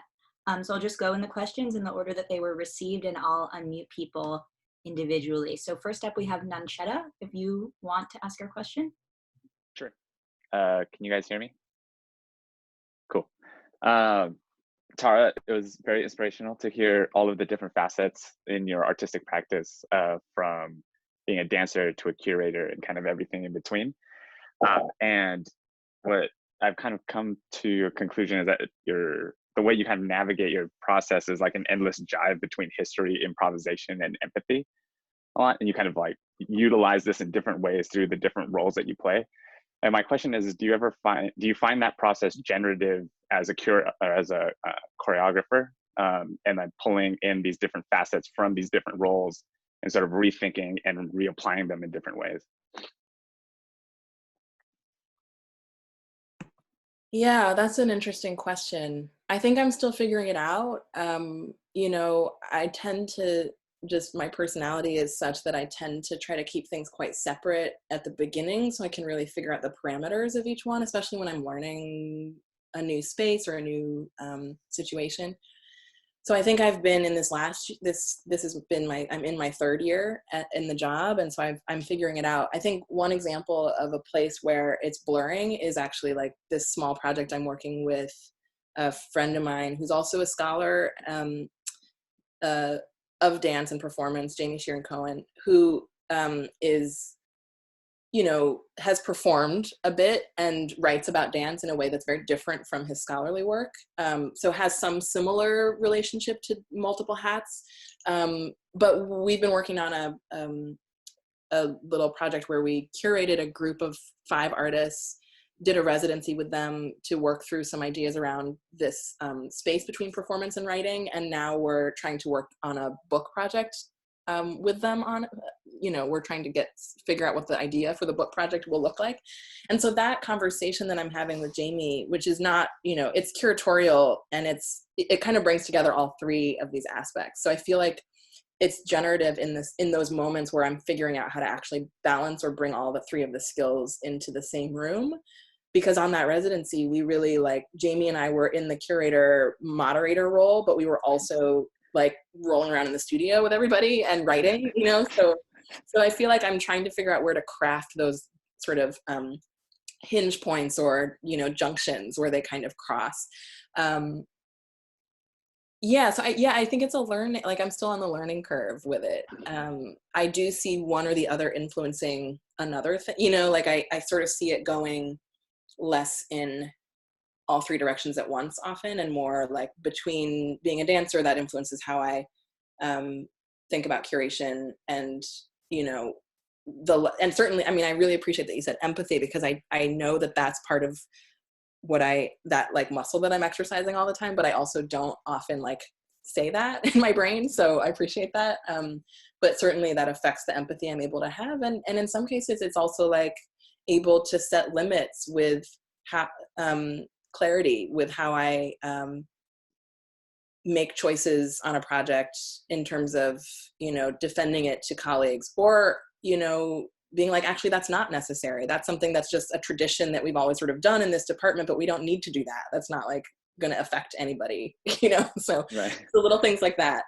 So I'll just go in the questions in the order that they were received, and I'll unmute people individually. So first up, we have Nanchetta, if you want to ask your question. Sure. Can you guys hear me? Cool. Tara, it was very inspirational to hear all of the different facets in your artistic practice, from being a dancer to a curator and kind of everything in between. And what I've kind of come to a conclusion is that the way you kind of navigate your process is like an endless jive between history, improvisation, and empathy a lot. And you kind of like utilize this in different ways through the different roles that you play. And my question is do you find that process generative as a choreographer, and then pulling in these different facets from these different roles and sort of rethinking and reapplying them in different ways? Yeah, that's an interesting question. I think I'm still figuring it out. You know, I tend to my personality is such that I tend to try to keep things quite separate at the beginning so I can really figure out the parameters of each one, especially when I'm learning a new space or a new situation. So I think I've been in this has been I'm in my third year in the job. And so I'm figuring it out. I think one example of a place where it's blurring is actually like this small project I'm working with a friend of mine who's also a scholar of dance and performance, Jamie Sheeran Cohen, who is, you know, has performed a bit and writes about dance in a way that's very different from his scholarly work. So has some similar relationship to multiple hats. But we've been working on a little project where we curated a group of 5 artists, did a residency with them to work through some ideas around this space between performance and writing. And now we're trying to work on a book project with them on, you know, we're trying to figure out what the idea for the book project will look like. And so that conversation that I'm having with Jamie, which is not, you know, it's curatorial and it kind of brings together all 3 of these aspects. So I feel like it's generative in those moments where I'm figuring out how to actually balance or bring all the 3 of the skills into the same room. Because on that residency, we really Jamie and I were in the curator moderator role, but we were also like rolling around in the studio with everybody and writing, you know? So I feel like I'm trying to figure out where to craft those sort of hinge points or, you know, junctions where they kind of cross. Yeah, so I think it's a learning, like I'm still on the learning curve with it. I do see one or the other influencing another thing, you know, like I sort of see it going less in all 3 directions at once often, and more like between being a dancer that influences how I think about curation and, you know, and certainly, I mean, I really appreciate that you said empathy, because I know that that's part of what that like muscle that I'm exercising all the time, but I also don't often like say that in my brain. So I appreciate that. But certainly that affects the empathy I'm able to have. And in some cases, it's also like able to set limits with clarity with how I make choices on a project in terms of, you know, defending it to colleagues, or, you know, being like, actually, that's not necessary. That's something that's just a tradition that we've always sort of done in this department, but we don't need to do that. That's not like going to affect anybody, you know? So, right. So little things like that.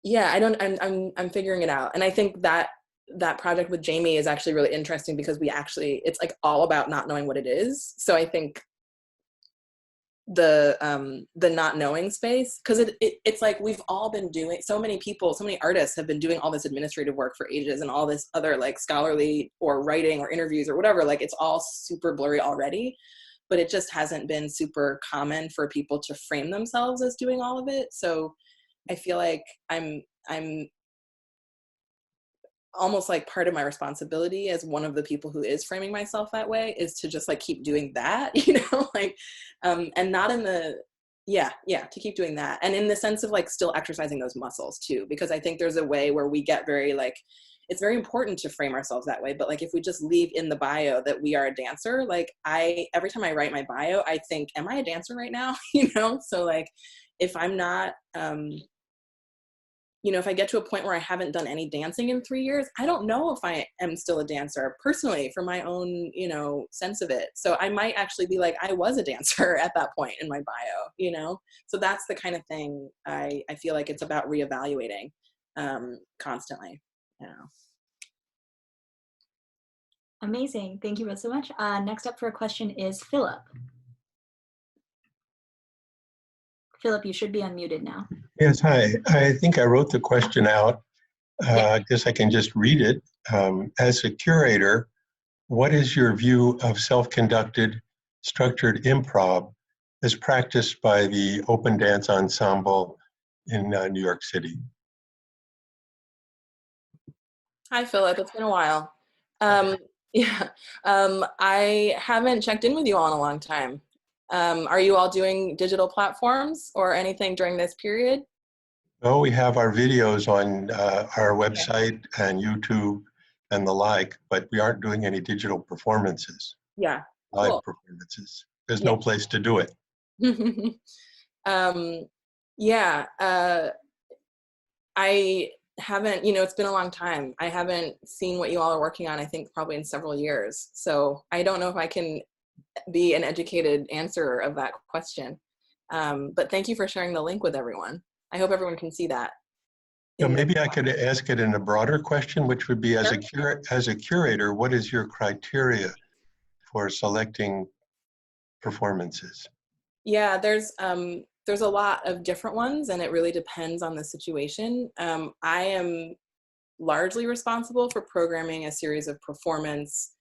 yeah, I'm figuring it out. And I think that that project with Jamie is actually really interesting because it's like all about not knowing what it is. So I think the not knowing space, because it's like we've all been doing, so many artists have been doing all this administrative work for ages, and all this other like scholarly or writing or interviews or whatever, like it's all super blurry already, but it just hasn't been super common for people to frame themselves as doing all of it. So I feel like I'm almost like part of my responsibility as one of the people who is framing myself that way is to just like keep doing that, like, and not in the, to keep doing that. And in the sense of like still exercising those muscles too, because I think there's a way where we get very like, it's very important to frame ourselves that way. But like, if we just leave in the bio that we are a dancer, like every time I write my bio, I think, am I a dancer right now? So like, if I'm not, if I get to a point where I haven't done any dancing in 3 years, I don't know if I am still a dancer personally for my own, sense of it. So I might actually be like, I was a dancer at that point in my bio, So that's the kind of thing I feel like it's about reevaluating constantly. Amazing. Thank you both so much. Next up for a question is Philip. Philip, you should be unmuted now. Yes, hi. I think I wrote the question out. I guess I can just read it. As a curator, what is your view of self-conducted, structured improv as practiced by the Open Dance Ensemble in New York City? Hi, Philip. It's been a while. I haven't checked in with you all in a long time. Are you all doing digital platforms or anything during this period? Oh, we have our videos on our website and YouTube and the like, but we aren't doing any digital performances. Yeah. Live Cool. performances. There's no place to do it. I haven't, it's been a long time. I haven't seen what you all are working on, I think probably in several years. So I don't know if I can be an educated answer of that question. But thank you for sharing the link with everyone. I hope everyone can see that. Maybe I could ask it in a broader question, which would be, as a curator, what is your criteria for selecting performances? Yeah, there's a lot of different ones, and it really depends on the situation. I am largely responsible for programming a series of performance.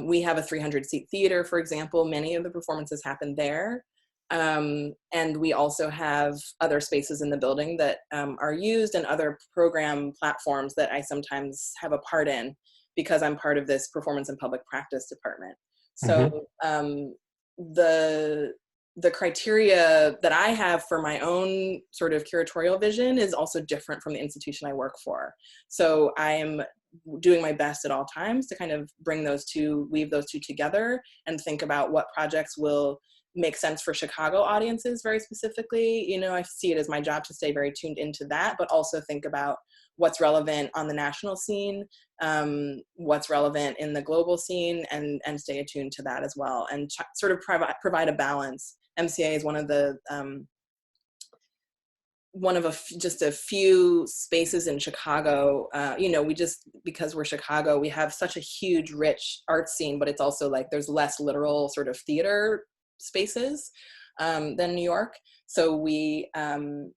We have a 300-seat theater, for example. Many of the performances happen there. And we also have other spaces in the building that are used, and other program platforms that I sometimes have a part in because I'm part of this performance and public practice department. So the criteria that I have for my own sort of curatorial vision is also different from the institution I work for. So I am doing my best at all times to kind of weave those two together and think about what projects will make sense for Chicago audiences very specifically. I see it as my job to stay very tuned into that, but also think about what's relevant on the national scene, what's relevant in the global scene, and stay attuned to that as well, and sort of provide a balance. MCA is one of just a few spaces in Chicago. Because we're Chicago, we have such a huge, rich art scene, but it's also like there's less literal sort of theater spaces than New York. So we, MCA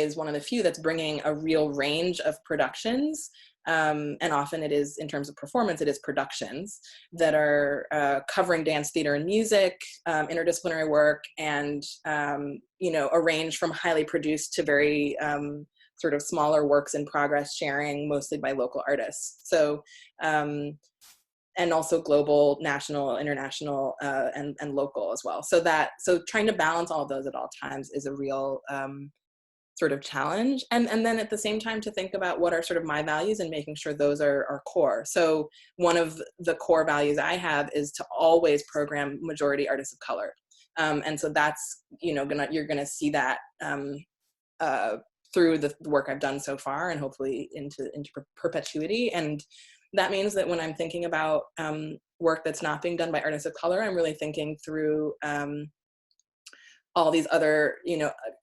is one of the few that's bringing a real range of productions. And often it is, in terms of performance, it is productions that are covering dance, theater, and music, interdisciplinary work, and, a range from highly produced to very sort of smaller works in progress, sharing mostly by local artists. So, and also global, national, international, and local as well. So trying to balance all of those at all times is a real sort of challenge. And then at the same time to think about what are sort of my values and making sure those are core. So one of the core values I have is to always program majority artists of color. And so that's, you're gonna see that through the work I've done so far, and hopefully into perpetuity. And that means that when I'm thinking about work that's not being done by artists of color, I'm really thinking through all these other,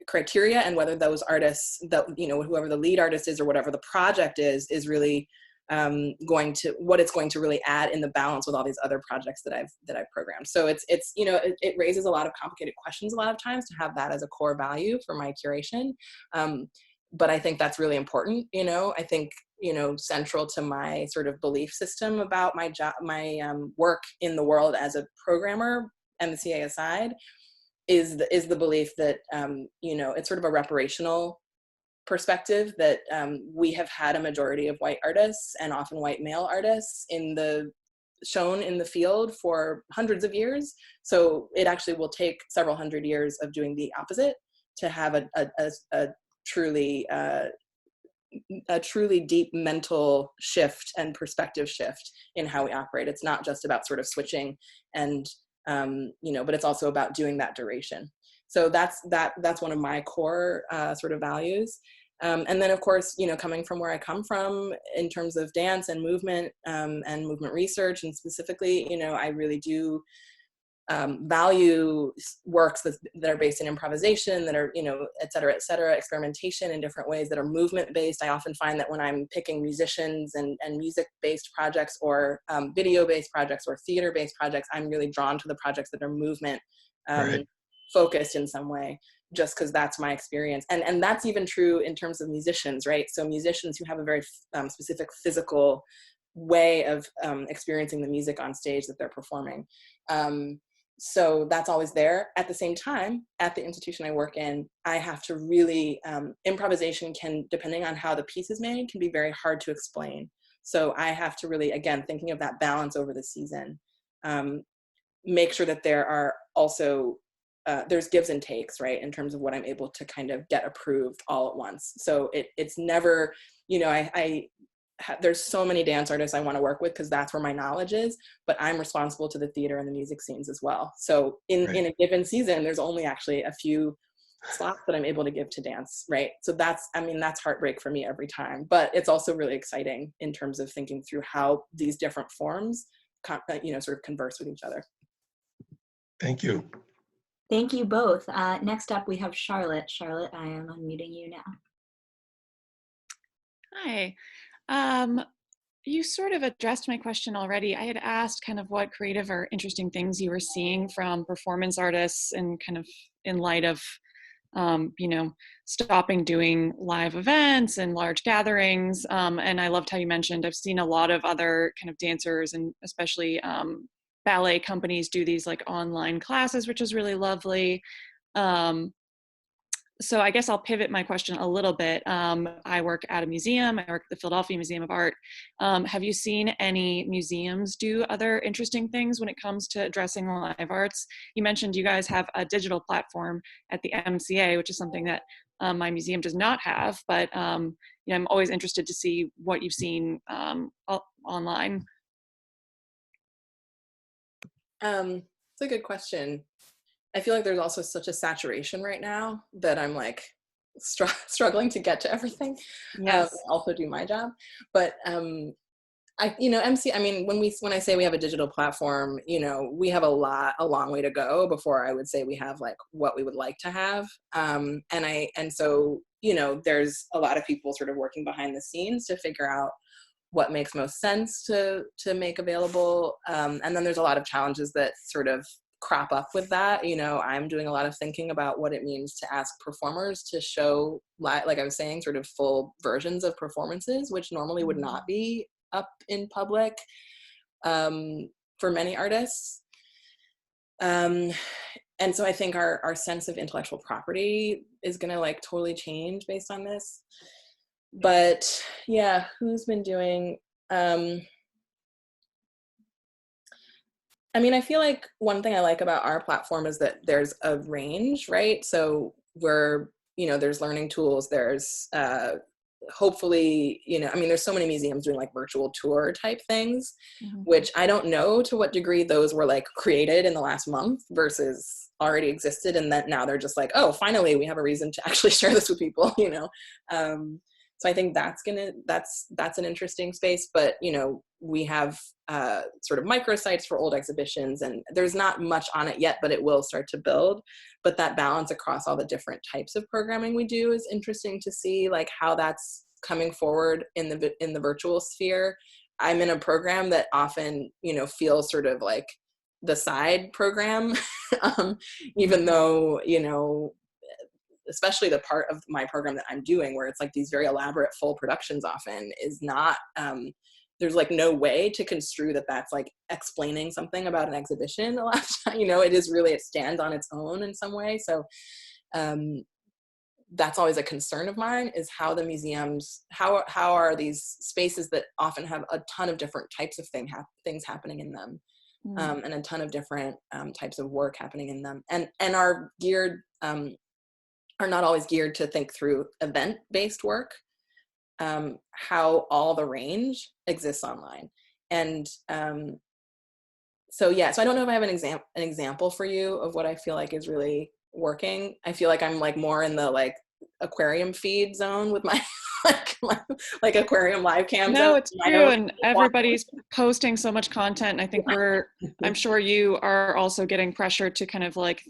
criteria, and whether those artists that, whoever the lead artist is or whatever the project is really what it's going to really add in the balance with all these other projects that I've programmed. So it raises a lot of complicated questions a lot of times to have that as a core value for my curation. But I think that's really important. I think, central to my sort of belief system about my job, my work in the world as a programmer, MCA aside, is the belief that, it's sort of a reparational perspective that we have had a majority of white artists, and often white male artists, shown in the field for hundreds of years. So it actually will take several hundred years of doing the opposite to have a truly deep mental shift and perspective shift in how we operate. It's not just about sort of switching and but it's also about doing that duration. So that's one of my core sort of values. And then, of course, coming from where I come from in terms of dance and movement research, and specifically, I really do value works that are based in improvisation, that are, et cetera, experimentation in different ways that are movement based. I often find that when I'm picking musicians and music based projects, or video based projects, or theater based projects, I'm really drawn to the projects that are movement Right. focused in some way, just because that's my experience. And that's even true in terms of musicians, right? So musicians who have a very specific physical way of experiencing the music on stage that they're performing. So that's always there. At the same time, at the institution I work in, I have to really, improvisation can, depending on how the piece is made, can be very hard to explain. So I have to really, again, thinking of that balance over the season, make sure that there are also, there's gives and takes, right, in terms of what I'm able to kind of get approved all at once. So it's never, there's so many dance artists I want to work with because that's where my knowledge is, but I'm responsible to the theater and the music scenes as well. So in a given season, there's only actually a few slots that I'm able to give to dance, right? So that's heartbreak for me every time, but it's also really exciting in terms of thinking through how these different forms, sort of converse with each other. Thank you. Thank you both. Next up, we have Charlotte. Charlotte, I am unmuting you now. Hi. You sort of addressed my question already. I had asked kind of what creative or interesting things you were seeing from performance artists, and kind of in light of, stopping doing live events and large gatherings. And I loved how you mentioned, I've seen a lot of other kind of dancers, and especially ballet companies, do these like online classes, which is really lovely. So I guess I'll pivot my question a little bit. I work at a museum. I work at the Philadelphia Museum of Art. Have you seen any museums do other interesting things when it comes to addressing live arts? You mentioned you guys have a digital platform at the MCA, which is something that my museum does not have, but I'm always interested to see what you've seen online. It's a good question. I feel like there's also such a saturation right now that I'm like struggling to get to everything. Yes. Also do my job, but when I say we have a digital platform, we have a long way to go before I would say we have like what we would like to have. So there's a lot of people sort of working behind the scenes to figure out what makes most sense to make available. And then there's a lot of challenges that sort of crop up with that. I'm doing a lot of thinking about what it means to ask performers to show, like I was saying, sort of full versions of performances, which normally would not be up in public for many artists. And so I think our sense of intellectual property is going to like totally change based on this. But yeah, who's been doing, I feel like one thing I like about our platform is that there's a range, right? So there's learning tools, there's hopefully, there's so many museums doing like virtual tour type things, which I don't know to what degree those were like created in the last month versus already existed. And then now they're just like, oh, finally we have a reason to actually share this with people, So I think that's an interesting space. But, you know, we have sort of microsites for old exhibitions, and there's not much on it yet, but it will start to build. But that balance across all the different types of programming we do is interesting to see, like how that's coming forward in the virtual sphere. I'm in a program that often, you know, feels sort of like the side program, even though, you know, especially the part of my program that I'm doing where it's like these very elaborate full productions often is not, there's like no way to construe that that's like explaining something about an exhibition a lot of time. You know, it is really, it stands on its own in some way. So that's always a concern of mine, is how the museums, how are these spaces that often have a ton of different types of things happening in them, and a ton of different types of work happening in them, and are geared, are not always geared to think through event-based work, how all the range exists online. And so yeah, so I don't know if I have an example for you of what I feel like is really working. I feel like I'm like more in the like aquarium feed zone with my like aquarium live cam No, zone. it's true, and everybody's posting so much content. And I think I'm sure you are also getting pressure to kind of like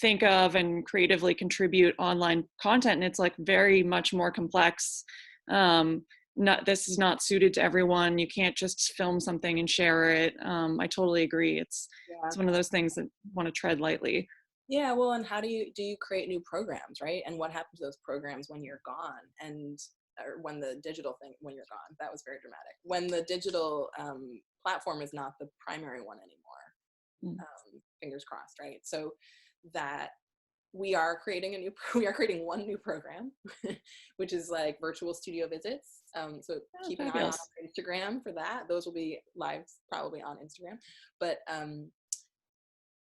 think of and creatively contribute online content, and it's like very much more complex. This is not suited to everyone. You can't just film something and share it. I totally agree. It's one of those things that want to tread lightly. Yeah, well, and how do you create new programs, right? And what happens to those programs when you're gone, and or when the digital thing, when you're gone? That was very dramatic. When the digital platform is not the primary one anymore. Fingers crossed, right? So that we are creating one new program, which is like virtual studio visits. So keep an eye on our Instagram for that. Those will be live probably on Instagram. But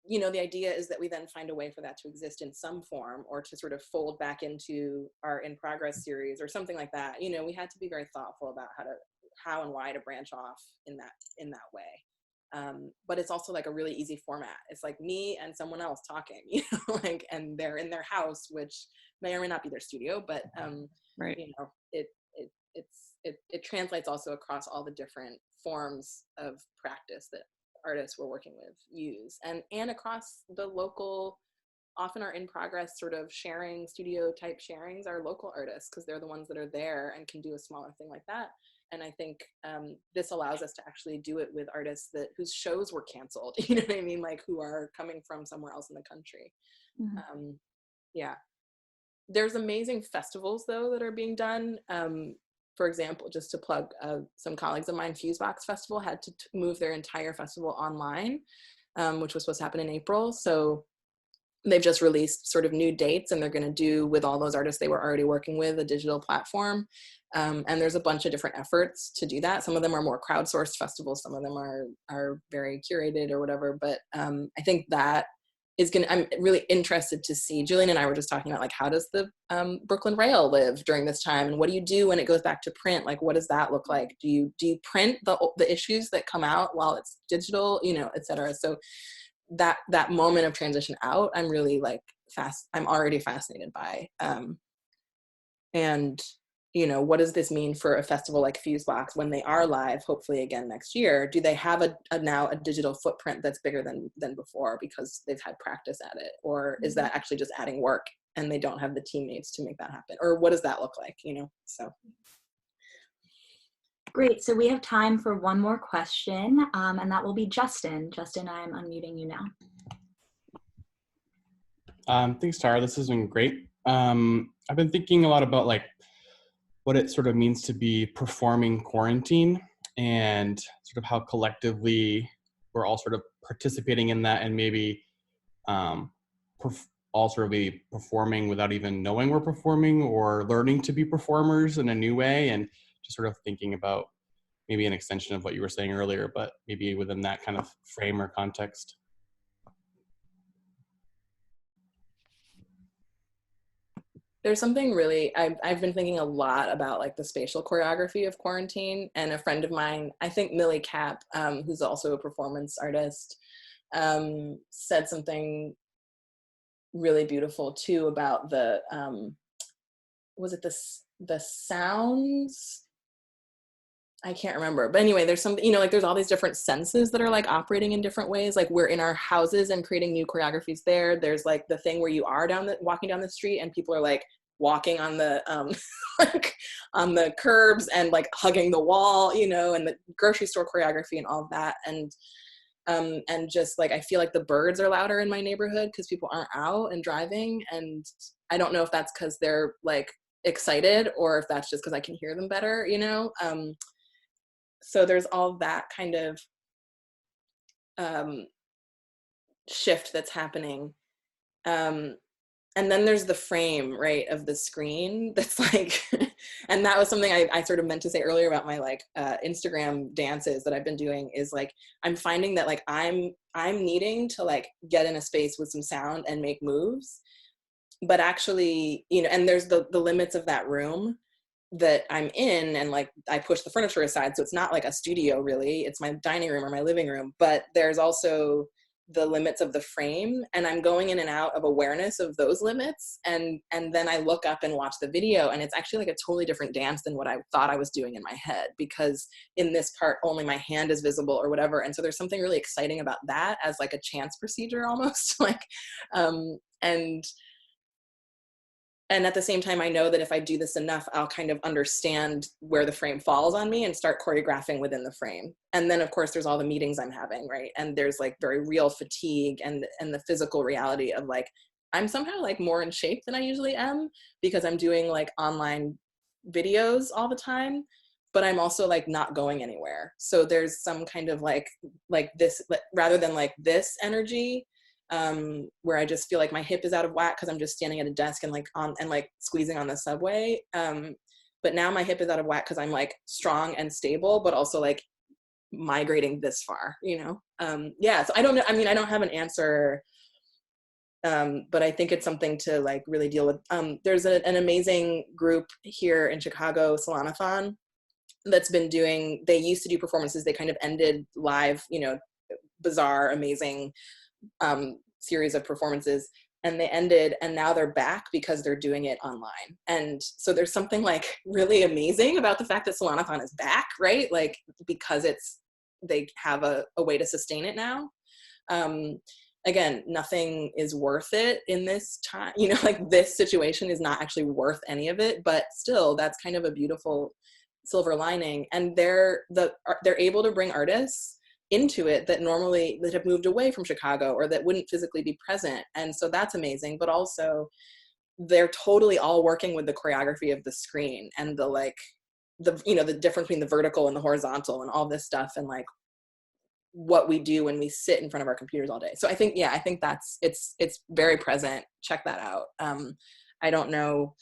you know, the idea is that we then find a way for that to exist in some form, or to sort of fold back into our in progress series or something like that. You know, we had to be very thoughtful about how and why to branch off in that way. But it's also like a really easy format. It's like me and someone else talking, you know, like, and they're in their house, which may or may not be their studio, but right. you know, it translates also across all the different forms of practice that artists we're working with use, and across the local, often our in progress sort of sharing, studio type sharings are local artists, because they're the ones that are there and can do a smaller thing like that. And I think this allows us to actually do it with artists whose shows were canceled, you know what I mean, like who are coming from somewhere else in the country. Yeah, there's amazing festivals though that are being done. For example, just to plug some colleagues of mine, Fusebox Festival had to move their entire festival online, which was supposed to happen in April. So they've just released sort of new dates, and they're going to do, with all those artists they were already working with, a digital platform. And there's a bunch of different efforts to do that. Some of them are more crowdsourced festivals. Some of them are very curated or whatever. But I think that I'm really interested to see. Julian and I were just talking about, like, how does the Brooklyn Rail live during this time, and what do you do when it goes back to print? Like, what does that look like? Do you print the issues that come out while it's digital, you know, et cetera? So that moment of transition out, I'm really like I'm already fascinated by. And you know, what does this mean for a festival like Fusebox when they are live, hopefully again next year? Do they have now a digital footprint that's bigger than before because they've had practice at it? Or is that actually just adding work and they don't have the teammates to make that happen? Or what does that look like, you know? So. Great, so we have time for one more question, and that will be Justin. Justin, I'm unmuting you now. Thanks, Tara. This has been great. I've been thinking a lot about like what it sort of means to be performing quarantine, and sort of how collectively we're all sort of participating in that, and maybe all sort of be performing without even knowing we're performing, or learning to be performers in a new way, and just sort of thinking about maybe an extension of what you were saying earlier, but maybe within that kind of frame or context. There's something really, I've been thinking a lot about like the spatial choreography of quarantine, and a friend of mine, I think Millie Cap, who's also a performance artist, said something really beautiful too about was it the sounds? I can't remember, but anyway, there's some, like there's all these different senses that are like operating in different ways. Like we're in our houses and creating new choreographies there. There's like the thing where you are walking down the street and people are like walking on the like on the curbs and like hugging the wall, and the grocery store choreography and all of that. And just like I feel like the birds are louder in my neighborhood because people aren't out and driving, and I don't know if that's because they're like excited or if that's just because I can hear them better, so there's all that kind of shift that's happening. And then there's the frame, right, of the screen that's like, and that was something I sort of meant to say earlier about my like Instagram dances that I've been doing, is like, I'm finding that like I'm needing to like get in a space with some sound and make moves, but actually, and there's the limits of that room that I'm in, and like I push the furniture aside, so it's not like a studio really, it's my dining room or my living room, but there's also the limits of the frame, and I'm going in and out of awareness of those limits, and then I look up and watch the video, and it's actually like a totally different dance than what I thought I was doing in my head, because in this part only my hand is visible or whatever, and so there's something really exciting about that as like a chance procedure almost, like and at the same time, I know that if I do this enough, I'll kind of understand where the frame falls on me and start choreographing within the frame. And then, of course, there's all the meetings I'm having, right? And there's like very real fatigue and the physical reality of like, I'm somehow like more in shape than I usually am because I'm doing like online videos all the time, but I'm also like not going anywhere. So there's some kind of like this, rather than like this energy, where I just feel like my hip is out of whack because I'm just standing at a desk and like squeezing on the subway. But now my hip is out of whack because I'm like strong and stable, but also like migrating this far, So I don't know. I mean, I don't have an answer, but I think it's something to like really deal with. There's an amazing group here in Chicago, Solanathon, that's been doing, they used to do performances. They kind of ended live, bizarre, amazing series of performances, and they ended, and now they're back because they're doing it online. And so there's something like really amazing about the fact that Solanathon is back, right? Like, because they have a way to sustain it now. Again, nothing is worth it in this time, like this situation is not actually worth any of it, but still that's kind of a beautiful silver lining. And they're able to bring artists into it that have moved away from Chicago or that wouldn't physically be present. And so that's amazing, but also they're totally all working with the choreography of the screen and the difference between the vertical and the horizontal and all this stuff, and like what we do when we sit in front of our computers all day. So I think that's, it's very present. Check that out. I don't know.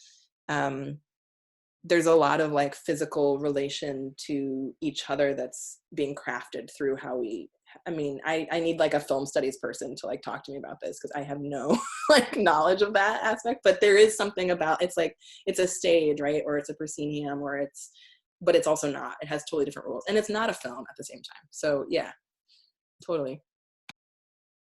There's a lot of like physical relation to each other that's being crafted through I need like a film studies person to like talk to me about this because I have no like knowledge of that aspect, but there is something about, it's like, it's a stage, right? Or it's a proscenium, but it's also not, it has totally different rules, and it's not a film at the same time. So yeah, totally.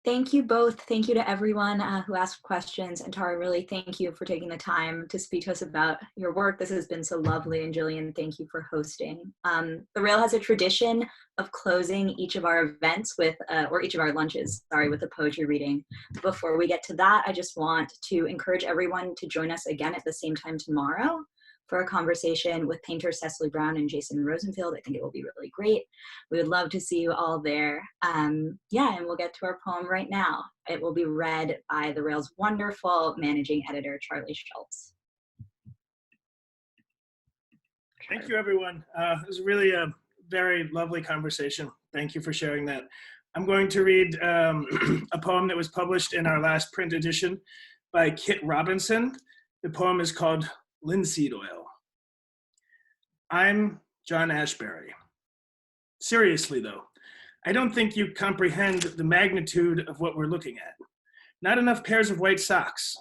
Thank you both. Thank you to everyone who asked questions. And Tara, really thank you for taking the time to speak to us about your work. This has been so lovely. And Gillian, thank you for hosting. The Rail has a tradition of closing each of our events or each of our lunches, with a poetry reading. Before we get to that, I just want to encourage everyone to join us again at the same time tomorrow for a conversation with painters Cecily Brown and Jason Rosenfield. I think it will be really great. We would love to see you all there. And we'll get to our poem right now. It will be read by the Rail's wonderful managing editor, Charlie Schultz. Thank you, everyone. It was really a very lovely conversation. Thank you for sharing that. I'm going to read a poem that was published in our last print edition by Kit Robinson. The poem is called Linseed Oil. I'm John Ashbery. Seriously, though, I don't think you comprehend the magnitude of what we're looking at. Not enough pairs of white socks.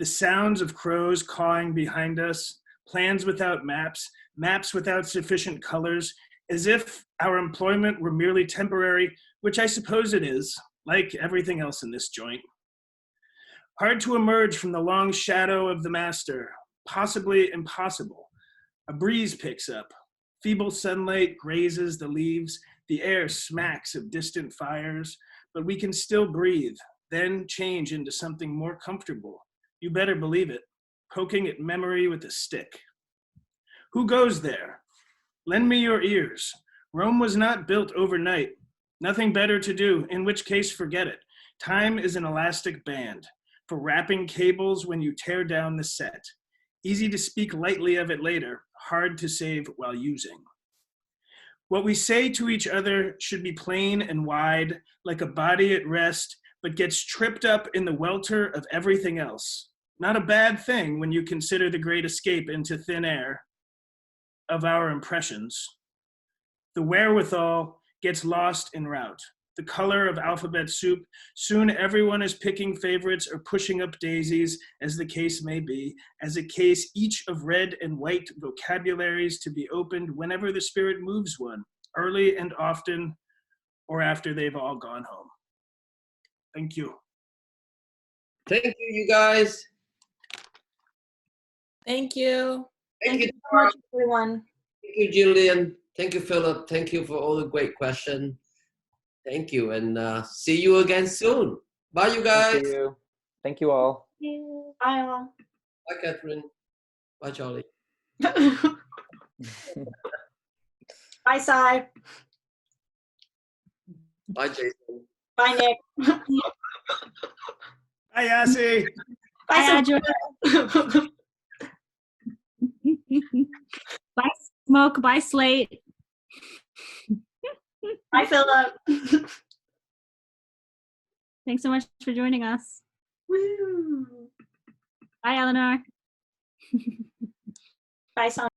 The sounds of crows cawing behind us, plans without maps, maps without sufficient colors, as if our employment were merely temporary, which I suppose it is, like everything else in this joint. Hard to emerge from the long shadow of the master, possibly impossible. A breeze picks up. Feeble sunlight grazes the leaves. The air smacks of distant fires, but we can still breathe, then change into something more comfortable. You better believe it, poking at memory with a stick. Who goes there? Lend me your ears. Rome was not built overnight. Nothing better to do, in which case forget it. Time is an elastic band for wrapping cables when you tear down the set. Easy to speak lightly of it later, hard to save while using. What we say to each other should be plain and wide, like a body at rest, but gets tripped up in the welter of everything else. Not a bad thing when you consider the great escape into thin air of our impressions. The wherewithal gets lost en route. The color of alphabet soup, soon everyone is picking favorites or pushing up daisies, as the case may be, as a case each of red and white vocabularies to be opened whenever the spirit moves one, early and often, or after they've all gone home. Thank you. Thank you, you guys. Thank you. Thank you so much, everyone. Thank you, Gillian. Thank you, Philip. Thank you for all the great questions. Thank you, and see you again soon. Bye, you guys. Thank you. Thank you all. Bye all. Bye, Catherine. Bye, Charlie. Bye, Sai. Bye, Jason. Bye, Nick. Bye, Yassi. Bye, Bye, Bye, Smoke. Bye, Slate. Bye, Philip. Thanks so much for joining us. Woo. Bye, Eleanor. Bye, Son.